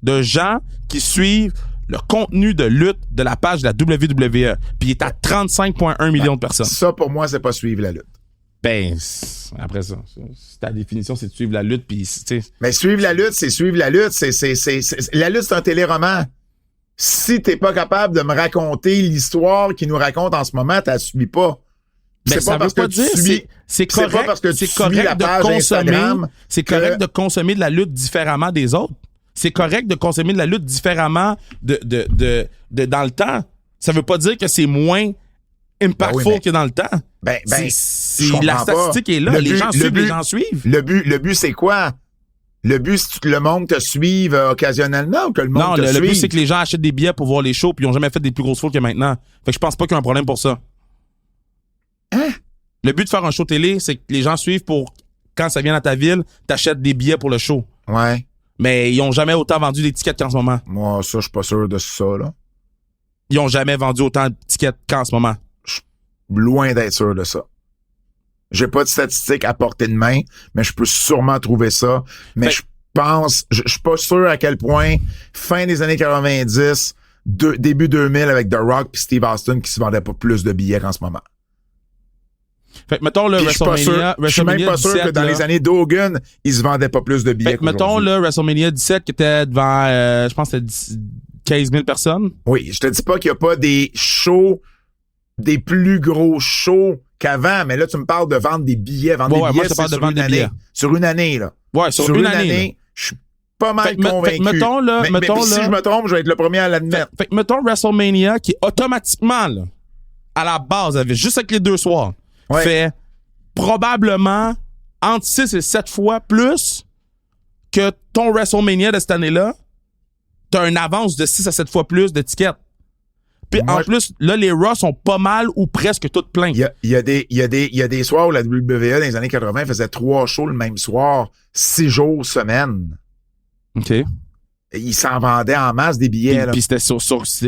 de gens qui suivent le contenu de lutte de la page de la WWE. Puis il est à 35,1 millions de personnes. Ça, pour moi, c'est pas suivre la lutte. Ben, après ça, ta définition, c'est de suivre la lutte, puis tu sais. Mais suivre la lutte, c'est suivre la lutte. La lutte, c'est un téléroman. Si t'es pas capable de me raconter l'histoire qu'il nous raconte en ce moment, t'as suivi pas. Ben, c'est pas parce que tu suis. C'est correct, pas parce que tu suis la page Instagram. C'est correct de consommer de la lutte différemment des autres. C'est correct de consommer de la lutte différemment de dans le temps. Ça veut pas dire que c'est moins impactful que dans le temps. La statistique est là. Les gens suivent. Le but, c'est quoi? Le but, c'est que le monde te suive occasionnellement ou que le monde te suive? Non, le but, c'est que les gens achètent des billets pour voir les shows puis ils ont jamais fait des plus grosses foules que maintenant. Fait que je pense pas qu'il y a un problème pour ça. Hein? Le but de faire un show télé, c'est que les gens suivent pour, quand ça vient dans ta ville, t'achètes des billets pour le show. Ouais. Mais ils ont jamais autant vendu d'étiquettes qu'en ce moment. Moi, ça, je suis pas sûr de ça, là. Ils ont jamais vendu autant d'étiquettes qu'en ce moment. Je suis loin d'être sûr de ça. J'ai pas de statistiques à portée de main, mais je peux sûrement trouver ça. Mais je suis pas sûr à quel point, fin des années 90, début 2000 avec The Rock puis Steve Austin qui se vendaient pas plus de billets qu'en ce moment. Fait que mettons le WrestleMania. Je suis même pas sûr que dans les années d'Hogan, ils se vendaient pas plus de billets. Fait que mettons le WrestleMania 17 qui était devant, je pense que c'était 15 000 personnes. Oui, je te dis pas qu'il y a pas des shows, des plus gros shows qu'avant, mais là, tu me parles de vendre des billets. Vendre des billets, moi, je te parle de vendre des billets. Sur une année, là. Ouais, sur une année. Je suis pas mal convaincu. Mettons si je me trompe, je vais être le premier à l'admettre. Fait que mettons WrestleMania qui automatiquement, là, à la base, avait juste avec les 2 soirs, fait probablement entre 6 et 7 fois plus que ton WrestleMania de cette année-là. T'as une avance de 6 à 7 fois plus d'étiquettes. Puis en plus, là, les Raw sont pas mal ou presque toutes pleins. Il y a des soirs où la WWE, dans les années 80, faisait 3 shows le même soir, 6 jours semaine. OK. Ils s'en vendaient en masse des billets. Puis c'était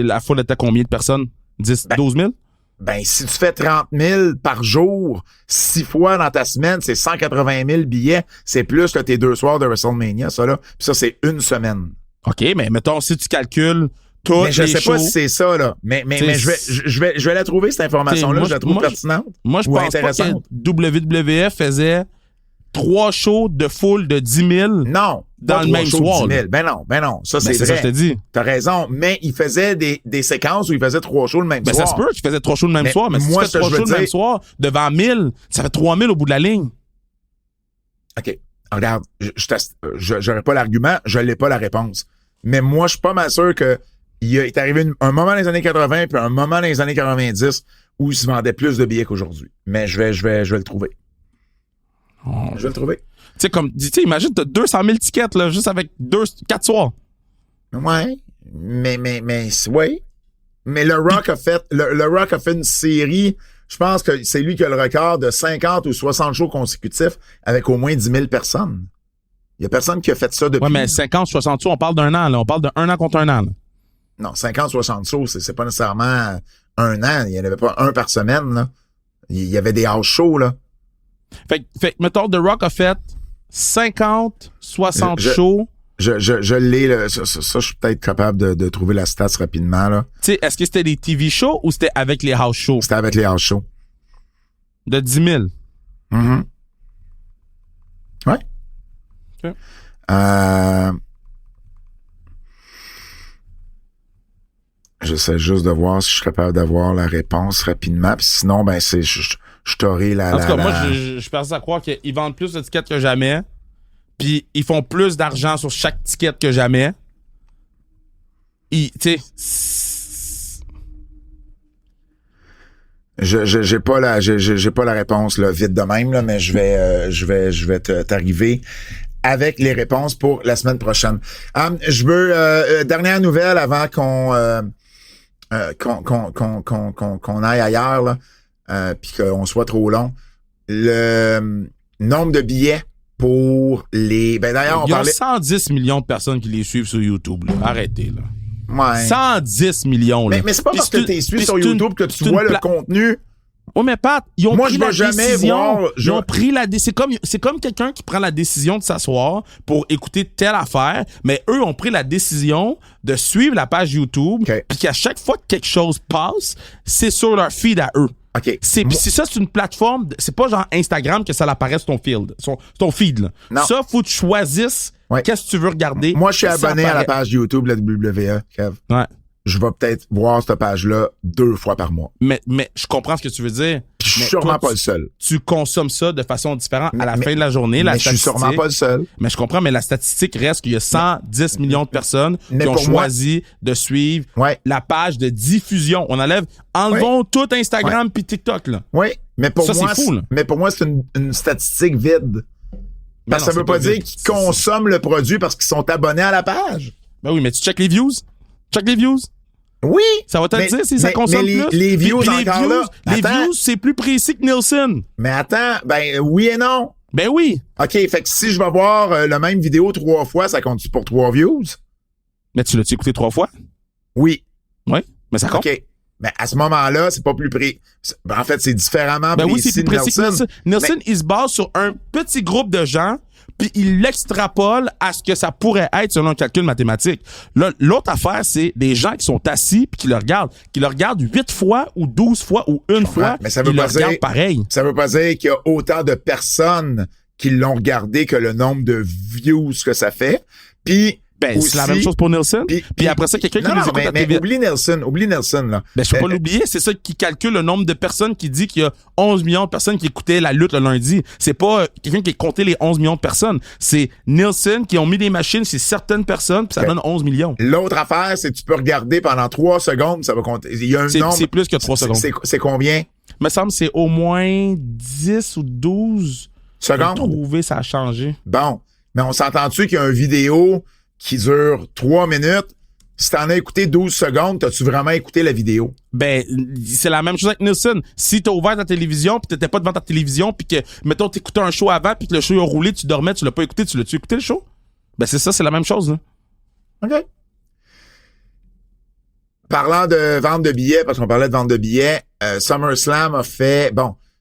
la foule était combien de personnes? 10, 12 000? Ben, si tu fais 30 000 par jour, 6 fois dans ta semaine, c'est 180 000 billets. C'est plus que tes 2 soirs de WrestleMania, ça là. Puis ça, c'est une semaine. OK, mais mettons, si tu calcules toutes mais je les sais shows, pas si c'est ça, là. Mais je vais la trouver, cette information-là. Je la trouve pertinente. Moi, je pense pas que WWE faisait 3 shows de foule de 10 000 non, dans le même soir. Ben non. Ça, c'est vrai. Ça, je te dis. T'as raison. Mais il faisait des séquences où il faisait 3 shows le même soir. Ça se peut qu'il faisait 3 shows le même soir, mais moi, si tu fais 3 shows le même soir devant 1000, ça fait 3000 au bout de la ligne. OK. Regarde, j'aurais pas l'argument, je l'ai pas la réponse. Mais moi, je suis pas mal sûr que il est arrivé un moment dans les années 80 puis un moment dans les années 90 où il se vendait plus de billets qu'aujourd'hui. Mais je vais le trouver. Je vais le trouver. Tu sais, imagine, t'as 200 000 tickets, là, juste avec 4 soirs. Ouais. Mais, ouais. Mais le Rock a fait une série. Je pense que c'est lui qui a le record de 50 ou 60 shows consécutifs avec au moins 10 000 personnes. Il y a personne qui a fait ça depuis. Ouais, mais 50, 60 shows, on parle d'un an, là. On parle d'un an contre un an, là. Non, 50, 60 shows, c'est pas nécessairement un an. Il n'y en avait pas un par semaine, là. Il y avait des house shows, là. Fait mettons, The Rock a fait 50, 60 shows. Je l'ai, là. Ça, je suis peut-être capable de trouver la stats rapidement, là. Tu sais, est-ce que c'était des TV shows ou c'était avec les house shows? C'était avec les house shows. De 10 000. Mm-hmm. Ouais. OK. j'essaie juste de voir si je suis capable d'avoir la réponse rapidement. Puis sinon, ben je t'aurai la... En tout cas, moi, je suis persuadé à croire qu'ils vendent plus de tickets que jamais. Puis ils font plus d'argent sur chaque ticket que jamais. Tu sais... J'ai pas la réponse là vite de même là, mais je vais t'arriver avec les réponses pour la semaine prochaine. Je veux dernière nouvelle avant qu'on aille ailleurs là, puis qu'on soit trop long. Le nombre de billets pour les... Ben d'ailleurs, on parlait... Il y a 110 millions de personnes qui les suivent sur YouTube. Là. Arrêtez, là. Ouais. 110 millions, là. Mais c'est pas parce que tu es suivi sur YouTube que tu vois le contenu. Oui, mais Pat, ils ont pris la décision. Ils ont pris la décision. C'est comme quelqu'un qui prend la décision de s'asseoir pour écouter telle affaire, mais eux ont pris la décision de suivre la page YouTube, puis qu'à chaque fois que quelque chose passe, c'est sur leur feed à eux. OK. C'est une plateforme, c'est pas genre Instagram que ça apparaît sur ton feed. Là. Non. Ça, faut que tu choisisses qu'est-ce que tu veux regarder. Moi, je suis abonné à la page YouTube de la WWE, Kev. Ouais. Je vais peut-être voir cette page-là 2 fois par mois. Mais je comprends ce que tu veux dire. Je suis sûrement pas le seul. Tu consommes ça de façon différente à la fin de la journée. Mais je suis sûrement pas le seul. Mais je comprends, mais la statistique reste qu'il y a 110 millions de personnes qui ont choisi de suivre la page de diffusion. Enlevons tout Instagram puis TikTok, là. Oui, mais pour moi, c'est fou, là. Mais pour moi, c'est une statistique vide. Parce que ça veut pas dire qu'ils consomment le produit parce qu'ils sont abonnés à la page. Ben oui, mais tu check les views. Check les views. Oui. Ça va te dire si ça consomme plus. Les views encore là. Les views, c'est plus précis que Nielsen. Mais attends, ben oui et non. Ben oui. OK, fait que si je vais voir la même vidéo 3 fois, ça compte pour 3 views? Mais tu l'as-tu écouté 3 fois? Oui. Oui, mais ça compte. OK. Mais à ce moment-là, c'est pas plus précis. En fait, c'est différemment précis. Oui, c'est plus précis que Nielsen. Nielsen, il se base sur un petit groupe de gens, puis il l'extrapole à ce que ça pourrait être selon un calcul mathématique. Là, l'autre affaire, c'est des gens qui sont assis puis qui le regardent 8 fois ou 12 fois ou une fois, mais ça veut ils pas le regardent pareil. Ça veut pas dire qu'il y a autant de personnes qui l'ont regardé que le nombre de views que ça fait. Puis c'est la même chose pour Nielsen. Puis après ça, quelqu'un qui les écoute à TV. Oublie Nielsen, là. Ben, je peux pas l'oublier. C'est ça qui calcule le nombre de personnes qui dit qu'il y a 11 millions de personnes qui écoutaient la lutte le lundi. C'est pas quelqu'un qui a compté les 11 millions de personnes. C'est Nielsen qui ont mis des machines chez certaines personnes puis ça donne 11 millions. L'autre affaire, c'est que tu peux regarder pendant 3 secondes, ça va compter. Il y a un nombre. C'est plus que 3 secondes. C'est combien? Me semble que c'est au moins 10 ou 12 secondes. Trouver, ça a changé. Bon. Mais on s'entend-tu qu'il y a une vidéo qui dure 3 minutes, si t'en as écouté 12 secondes, t'as-tu vraiment écouté la vidéo? Ben, c'est la même chose avec Nielsen. Si t'as ouvert ta télévision pis t'étais pas devant ta télévision pis que, mettons, t'écoutais un show avant pis que le show a roulé, tu dormais, tu l'as pas écouté, tu l'as-tu écouté le show? Ben, c'est ça, c'est la même chose, là. OK. Parlant de vente de billets, parce qu'on parlait de vente de billets, SummerSlam a fait,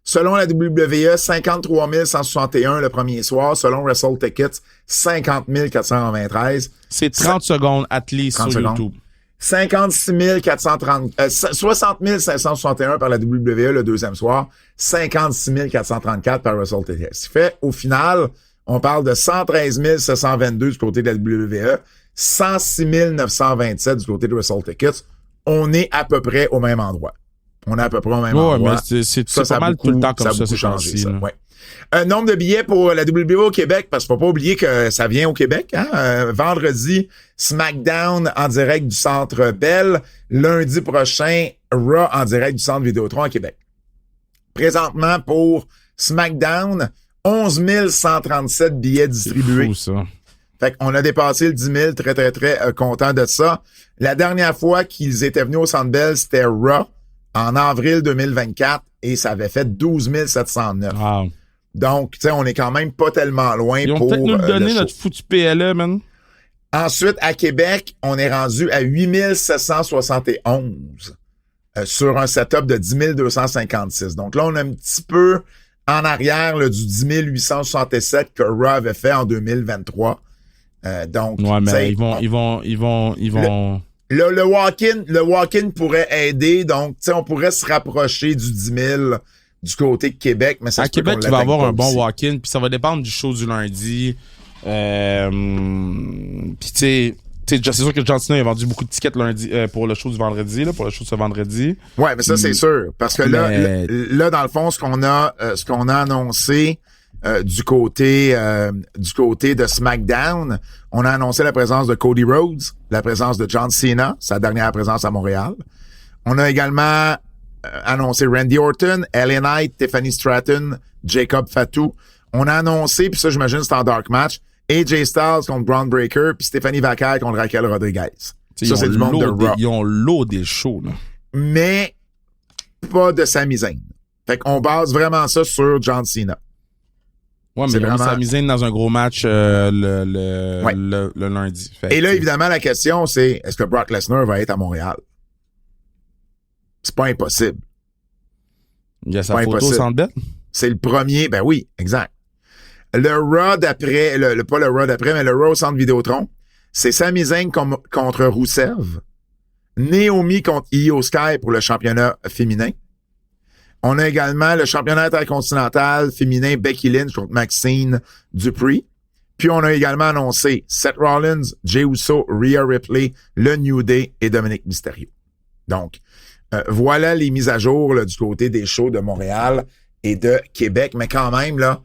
selon la WWE, 53 161 le premier soir. Selon Wrestle Tickets, 50 493. C'est 30 secondes at least sur secondes. YouTube. 56 430, 60 561 par la WWE le deuxième soir. 56 434 par Wrestle Tickets. Ce qui fait, au final, on parle de 113 722 du côté de la WWE, 106 927 du côté de Wrestle Tickets. On est à peu près au même endroit. On est à peu près au même endroit. Mais c'est pas mal tout le temps comme ça, c'est changé. ça. Ouais. Nombre de billets pour la WWE au Québec, parce qu'il faut pas oublier que ça vient au Québec. Vendredi, SmackDown en direct du Centre Bell. Lundi prochain, Raw en direct du Centre Vidéotron à Québec. Présentement, pour SmackDown, 11 137 billets distribués. C'est fou, ça. Fait qu'on a dépassé le 10 000, très, très, très content de ça. La dernière fois qu'ils étaient venus au Centre Bell, c'était Raw en avril 2024 et ça avait fait 12 709. Wow. Donc, tu sais, on est quand même pas tellement loin. Ils ont pour peut-être nous le donner, show. notre foutu PLE, man. Ensuite, à Québec, on est rendu à 8 771 sur un setup de 10 256. Donc là, on est un petit peu en arrière là, du 10 867 que Raw avait fait en 2023. Donc, ouais, mais ils vont. Le walk-in pourrait aider. Donc, tu sais, on pourrait se rapprocher du 10 000 du côté de Québec. Mais ça à Québec, il va avoir un bon walk-in. Puis ça va dépendre du show du lundi. Puis tu sais, c'est sûr que John Cena a vendu beaucoup de tickets lundi pour le show du vendredi, là, pour le show de ce vendredi. Ouais, mais ça, c'est sûr. Parce que là, dans le fond, ce qu'on a annoncé du côté de SmackDown, on a annoncé la présence de Cody Rhodes, la présence de John Cena, sa dernière présence à Montréal. On a également annoncé Randy Orton, LA Knight, Tiffany Stratton, Jacob Fatu. On a annoncé, puis ça, j'imagine, c'est en dark match, AJ Styles contre Braun Breaker, puis Stephanie Vaquer contre Raquel Rodriguez. Ça, c'est du monde de Raw. Ils ont l'eau des shows, là. Mais pas de Sami Zayn. Fait qu'on base vraiment ça sur John Cena. Ouais, mais ils ont Sami Zayn dans un gros match le lundi. Fait et là, évidemment, la question, c'est est-ce que Brock Lesnar va être à Montréal? C'est pas impossible. Il y a sa photo au Centre Bell? C'est le premier, ben oui, exact. Le Raw d'après, pas le Raw d'après, mais le Raw au Centre Vidéotron, c'est Sami Zayn contre Rusev, Naomi contre Io Sky pour le championnat féminin. On a également le championnat intercontinental féminin Becky Lynch contre Maxine Dupree. Puis on a également annoncé Seth Rollins, Jey Uso, Rhea Ripley, le New Day et Dominic Mysterio. Donc, voilà les mises à jour là, du côté des shows de Montréal et de Québec. Mais quand même, là,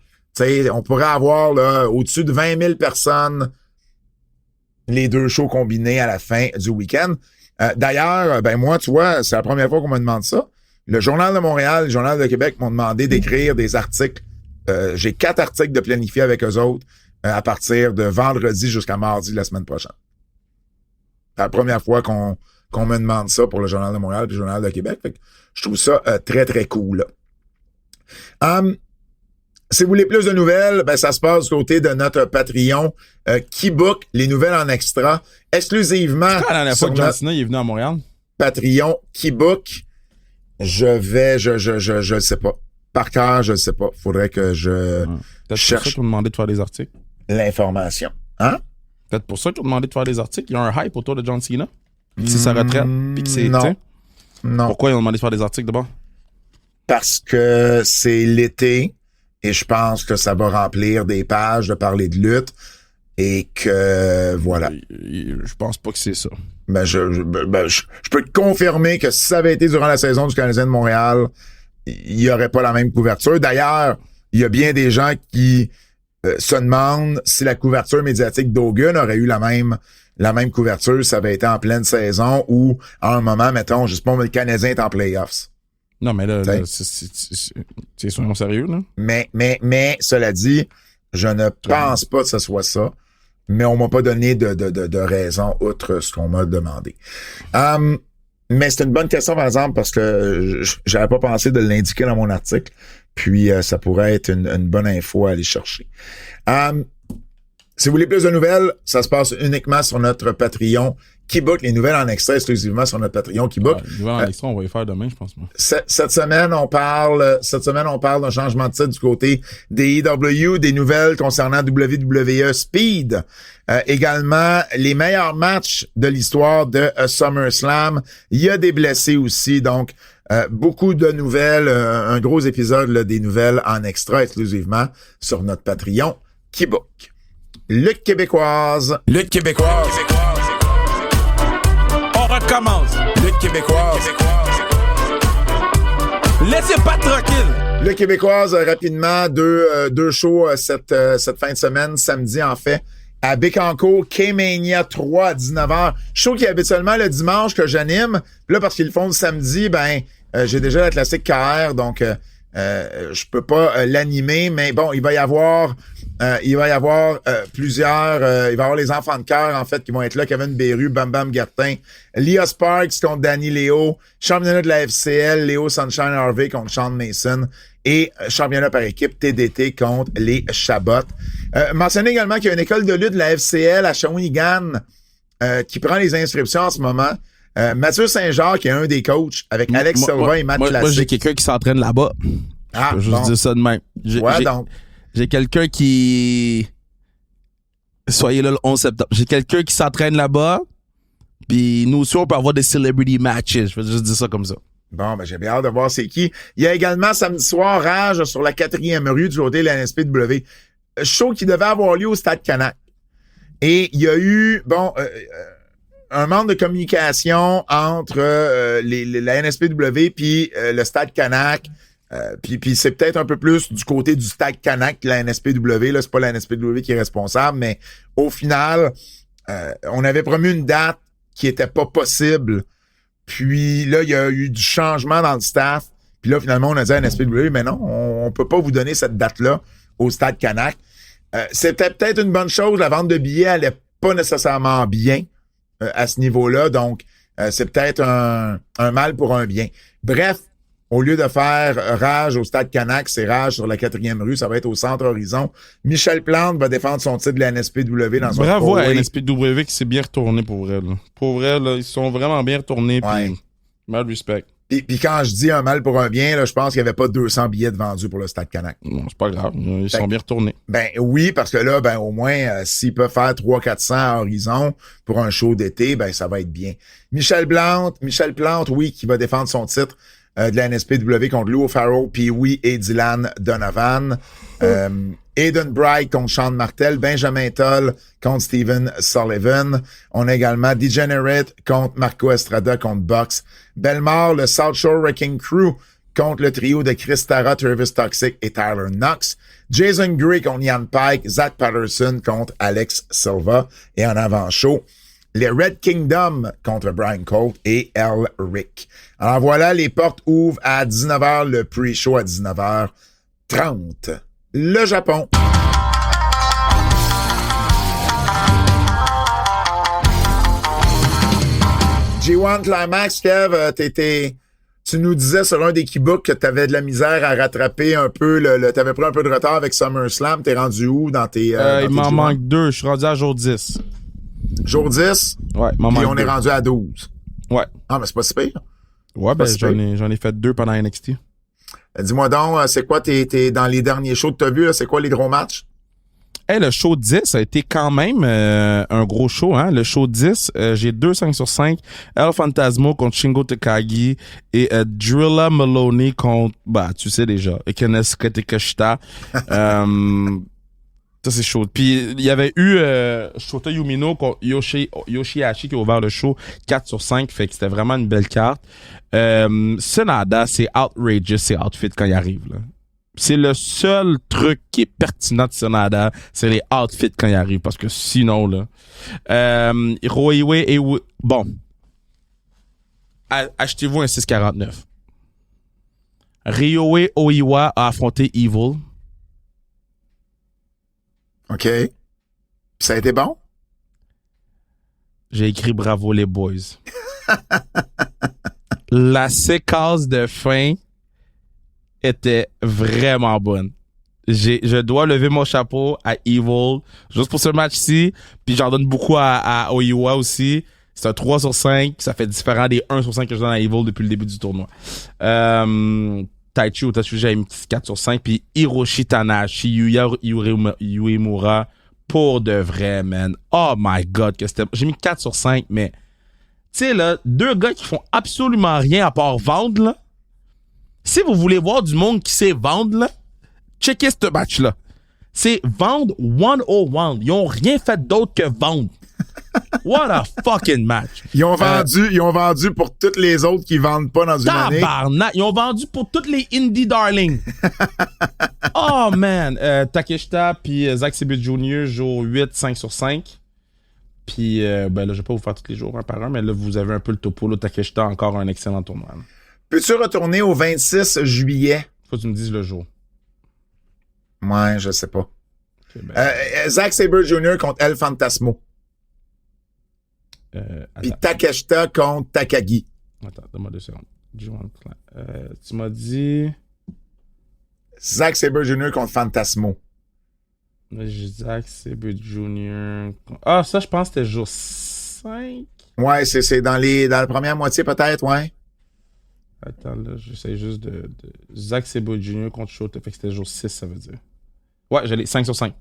on pourrait avoir là, au-dessus de 20 000 personnes les deux shows combinés à la fin du week-end. D'ailleurs, ben moi, tu vois, c'est la première fois qu'on me demande ça. Le Journal de Montréal, le Journal de Québec m'ont demandé d'écrire des articles. J'ai 4 articles de planifier avec eux autres à partir de vendredi jusqu'à mardi de la semaine prochaine. C'est la première fois qu'on me demande ça pour le Journal de Montréal et le Journal de Québec. Fait que je trouve ça très, très cool. Si vous voulez plus de nouvelles, ben ça se passe du côté de notre Patreon qui book les nouvelles en extra exclusivement. C'est quand la dernière fois que John Cena est venu à Montréal? Patreon qui book. Je sais pas. Par cœur, je sais pas. Faudrait que je cherche. Peut-être pour ça qu'ils m'ont demandé de faire des articles. L'information. Hein? Peut-être pour ça qu'ils m'ont demandé de faire des articles. Il y a un hype autour de John Cena. Puis que c'est sa retraite. Puis que c'est. Non. Non. Pourquoi ils ont demandé de faire des articles d'abord? Parce que c'est l'été et je pense que ça va remplir des pages de parler de lutte et que voilà. Je pense pas que c'est ça. Ben, je peux te confirmer que si ça avait été durant la saison du Canadien de Montréal, il y aurait pas la même couverture. D'ailleurs, il y a bien des gens qui se demandent si la couverture médiatique d'Hogan aurait eu la même couverture si ça avait été en pleine saison ou à un moment, mettons, je sais pas, le Canadien est en playoffs. Non, mais là c'est soyons sérieux, là. Mais, cela dit, je ne pense pas que ce soit ça. Mais on m'a pas donné de raison outre ce qu'on m'a demandé. Mais c'est une bonne question, par exemple, parce que j'avais pas pensé de l'indiquer dans mon article. Puis, ça pourrait être une bonne info à aller chercher. Si vous voulez plus de nouvelles, ça se passe uniquement sur notre Patreon qui book. Les nouvelles en extra exclusivement sur notre Patreon qui book. Les nouvelles en extra, on va les faire demain, je pense. Moi. Cette semaine, on parle d'un changement de titre du côté des EW, des nouvelles concernant WWE Speed. Également, les meilleurs matchs de l'histoire de SummerSlam. Il y a des blessés aussi, donc beaucoup de nouvelles. Un gros épisode là, des nouvelles en extra exclusivement sur notre Patreon qui book. Lutte québécoise. Lutte québécoise. On recommence. Lutte québécoise. Laissez pas tranquille. Lutte québécoise, rapidement, deux shows cette fin de semaine, samedi en fait, à Bécancour, K-Mania 3 à 19h. Show qui est habituellement le dimanche que j'anime. Là, parce qu'ils le font le samedi, j'ai déjà la classique KR, donc je peux pas l'animer, mais bon, il va y avoir plusieurs, il va y avoir les enfants de cœur, en fait, qui vont être là. Kevin Beru, Bam Bam Gartin, Leah Sparks contre Danny Léo, championnat de la FCL, Léo Sunshine Harvey contre Sean Mason et championnat par équipe TDT contre les Chabot. Mentionnez également qu'il y a une école de lutte de la FCL à Shawinigan qui prend les inscriptions en ce moment. Mathieu Saint-Jacques qui est un des coachs avec Alex Silva et Matt Classic. Moi, j'ai quelqu'un qui s'entraîne là-bas. Ah, je peux juste dire ça de même. Donc. J'ai quelqu'un qui... Soyez là le 11 septembre. J'ai quelqu'un qui s'entraîne là-bas. Puis nous aussi, on peut avoir des celebrity matches. Je vais juste dire ça comme ça. Bon, j'ai bien hâte de voir c'est qui. Il y a également samedi soir, Rage sur la 4e rue du côté de la NSPW. Show qui devait avoir lieu au Stade Canac. Et il y a eu, un manque de communication entre la NSPW puis le Stade Canac. Puis c'est peut-être un peu plus du côté du Stade Canac que la NSPW. Là, c'est pas la NSPW qui est responsable, mais au final, on avait promis une date qui était pas possible. Puis là, il y a eu du changement dans le staff. Puis là, finalement, on a dit à la NSPW, mais non, on peut pas vous donner cette date-là au Stade Canac. C'était peut-être une bonne chose. La vente de billets allait pas nécessairement bien à ce niveau-là. Donc, c'est peut-être un mal pour un bien. Bref, au lieu de faire Rage au Stade Canac, c'est Rage sur la 4e rue. Ça va être au Centre Horizon. Michel Plante va défendre son titre de la NSPW dans son Bravo à la NSPW qui s'est bien retourné pour vrai. Là. Pour vrai, là, ils sont vraiment bien retournés. Ouais. Puis, mal respect. Puis quand je dis un mal pour un bien, là, je pense qu'il n'y avait pas 200 billets de vendus pour le Stade Canac. Non, c'est pas grave. Ils sont bien retournés. Ben oui, parce que là, ben au moins, s'ils peuvent faire 300-400 à Horizon pour un show d'été, ben ça va être bien. Michel Plante, oui, qui va défendre son titre de la NSPW contre Lou Farrell, Pee-Wee et Dylan Donovan. Aiden Bright contre Sean Martel, Benjamin Toll contre Steven Sullivan. On a également Degenerate contre Marco Estrada contre Box. Belmore, le South Shore Wrecking Crew contre le trio de Chris Tara, Travis Toxic et Tyler Knox. Jason Gray contre Ian Pike, Zach Patterson contre Alex Silva. Et en avant-show, les Red Kingdom contre Brian Colt et L. Rick. Alors voilà, les portes ouvrent à 19h, le pre-show à 19h30. Le Japon. G1 Climax, Kev, tu nous disais sur un des keybooks que tu avais de la misère à rattraper un peu, t'avais pris un peu de retard avec SummerSlam. T'es rendu où dans tes... il m'en manque 2. Je suis rendu à jour 10. Jour 10? Ouais, il m'en manque Puis on 2. est rendu à 12. Ouais. Ah, mais c'est pas si pire. Ouais, ben j'en ai fait 2 pendant NXT. Dis-moi donc, c'est quoi t'es dans les derniers shows que t'as vus, là, c'est quoi les gros matchs? Hey, le show 10 a été quand même un gros show, hein. Le show 10, j'ai 2 5 sur 5. El Phantasmo contre Shingo Takagi et Drilla Maloney contre, bah, tu sais déjà, Ikenesuke Takeshita. Ça, c'est chaud. Puis, il y avait eu Shota Umino contre Yoshihashi qui a ouvert le show 4 sur 5. Fait que c'était vraiment une belle carte. Sonada, c'est outrageous, ses outfits quand il arrive, là. C'est le seul truc qui est pertinent de Sonada, c'est les outfits quand il arrive, parce que sinon, là... Hiroiwe et... Bon. Achetez-vous un 6,49. Ryohei Oiwa a affronté Evil. OK. Ça a été bon? J'ai écrit bravo les boys. La séquence de fin était vraiment bonne. Je dois lever mon chapeau à Evil juste pour ce match-ci, puis j'en donne beaucoup à Oiwa aussi. C'est un 3 sur 5, ça fait différent des 1 sur 5 que je donne à Evil depuis le début du tournoi. Taichi Otachi, j'ai mis 4 sur 5, puis Hiroshi Tanahashi, Yuya Uemura, pour de vrai, man. Oh my God, que c'était... J'ai mis 4 sur 5, mais... Tu sais, là, 2 gars qui font absolument rien à part vendre, là. Si vous voulez voir du monde qui sait vendre, là, checkez ce match-là. C'est vendre 101. Ils ont rien fait d'autre que vendre. What a fucking match. Ils ont vendu pour toutes les autres qui vendent pas dans une année. Tabarnak. Ils ont vendu pour toutes les indie darlings. Oh man. Takeshita puis Zack Sabre Jr. jour 8, 5 sur 5. Puis ben là, je vais pas vous faire tous les jours un par un, mais là, vous avez un peu le topo. Là, Takeshita, encore un excellent tournoi. Là. Peux-tu retourner au 26 juillet? Faut que tu me dises le jour. Ouais, je sais pas. Okay, ben... Zack Sabre Jr. contre El Phantasmo. Puis Takeshita contre Takagi. Attends, donne-moi 2 secondes. Tu m'as dit... Zack Sabre Jr. contre Phantasmo. Zack Sabre Jr. Ah, ça, je pense que c'était jour 5. Ouais, c'est dans la première moitié peut-être, ouais. Attends, là, j'essaie juste de... Zack Sabre Jr. contre Shota, fait que c'était jour 6, ça veut dire. Ouais, j'allais 5 sur 5.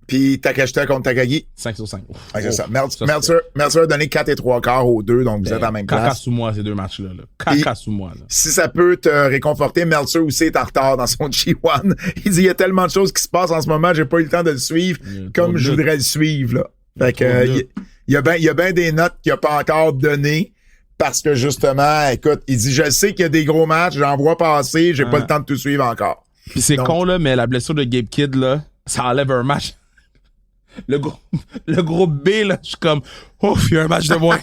Puis Takeshita contre Takagi. 5 sur 5. Ouais, c'est ça. Meltzer a donné 4 et 3 quarts aux deux, donc vous êtes en même place. Caca sous moi, ces 2 matchs-là. Caca sous moi. Là. Si ça peut te réconforter, Meltzer aussi est en retard dans son G1. Il dit, il y a tellement de choses qui se passent en ce moment, j'ai pas eu le temps de le suivre comme je voudrais le suivre, là. Fait que, il y a bien des notes qu'il n'a pas encore données parce que justement, écoute, il dit, je sais qu'il y a des gros matchs, j'en vois passer, j'ai pas le temps de tout suivre encore. Puis c'est Donc, con, là, mais la blessure de Gabe Kidd, là, ça enlève un match. Le groupe B, là, je suis comme, ouf, il y a un match de moins.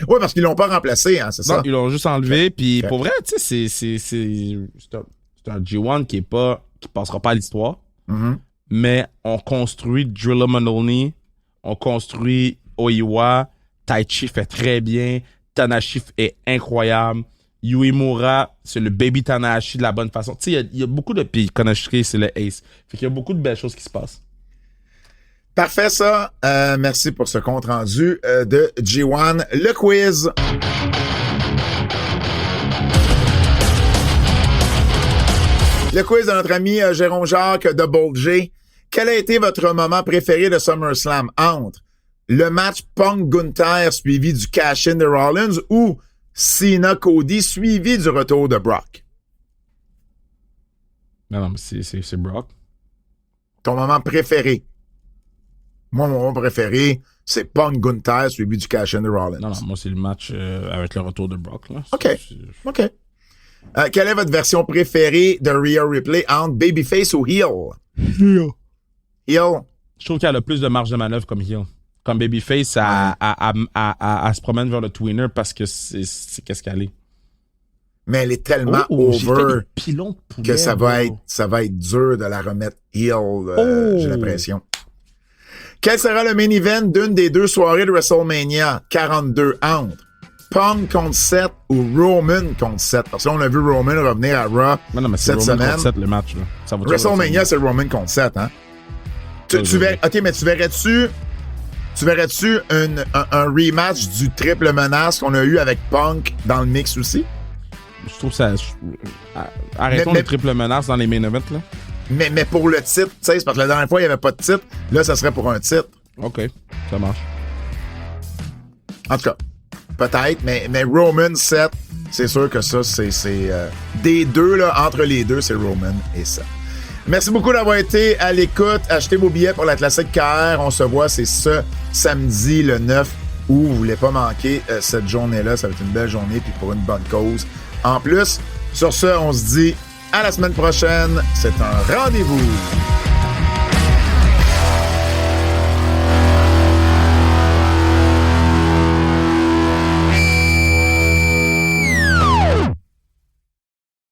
Oui, parce qu'ils l'ont pas remplacé, hein, c'est ça? Non, ils l'ont juste enlevé, puis pour vrai, tu sais, c'est un G1 qui passera pas à l'histoire. Mm-hmm. Mais on construit Drilla Manoni, on construit Oiwa, Taichi fait très bien, Tanahashi est incroyable, Uemura, c'est le baby Tanahashi de la bonne façon. Tu sais, il y a beaucoup de... Puis Konosuke, c'est le ace. Fait qu'il y a beaucoup de belles choses qui se passent. Parfait, ça. Merci pour ce compte-rendu de G1. Le quiz. Le quiz de notre ami Jérôme Jacques de Bold J. Quel a été votre moment préféré de SummerSlam entre le match Punk-Gunther suivi du cash-in de Rollins ou Cena-Cody suivi du retour de Brock? Non, mais c'est Brock. Ton moment préféré? Moi, mon moment préféré, c'est Punk-Gunther suivi du cash-in de Rollins. Non, moi, c'est le match avec le retour de Brock. Là. OK. Quelle est votre version préférée de Rhea Ripley entre Babyface ou Heel? Heel. Je trouve qu'elle a plus de marge de manœuvre comme heel. Comme Babyface, elle se promène vers le tweener parce que c'est qu'est-ce qu'elle est. Mais elle est tellement over que ça va être dur de la remettre heel, j'ai l'impression. Quel sera le main event d'une des deux soirées de WrestleMania 42 entre Punk contre Seth ou Roman contre Seth? Parce qu'on a vu Roman revenir à Raw cette semaine. Contre Seth, le match, là. Ça va WrestleMania, c'est Roman contre Seth, hein? OK, mais tu verrais-tu un rematch du triple menace qu'on a eu avec Punk dans le mix aussi? Je trouve ça... Arrêtons les triple menaces dans les main events, là. Mais pour le titre, tu sais, c'est parce que la dernière fois, il n'y avait pas de titre. Là, ça serait pour un titre. OK, ça marche. En tout cas, peut-être, mais Roman, Seth, c'est sûr que ça, c'est des deux, là, entre les deux, c'est Roman et Seth. Merci beaucoup d'avoir été à l'écoute. Achetez vos billets pour la Classique KR. On se voit, c'est ce samedi, le 9 août. Vous ne voulez pas manquer cette journée-là. Ça va être une belle journée, puis pour une bonne cause. En plus, sur ce, on se dit à la semaine prochaine. C'est un rendez-vous.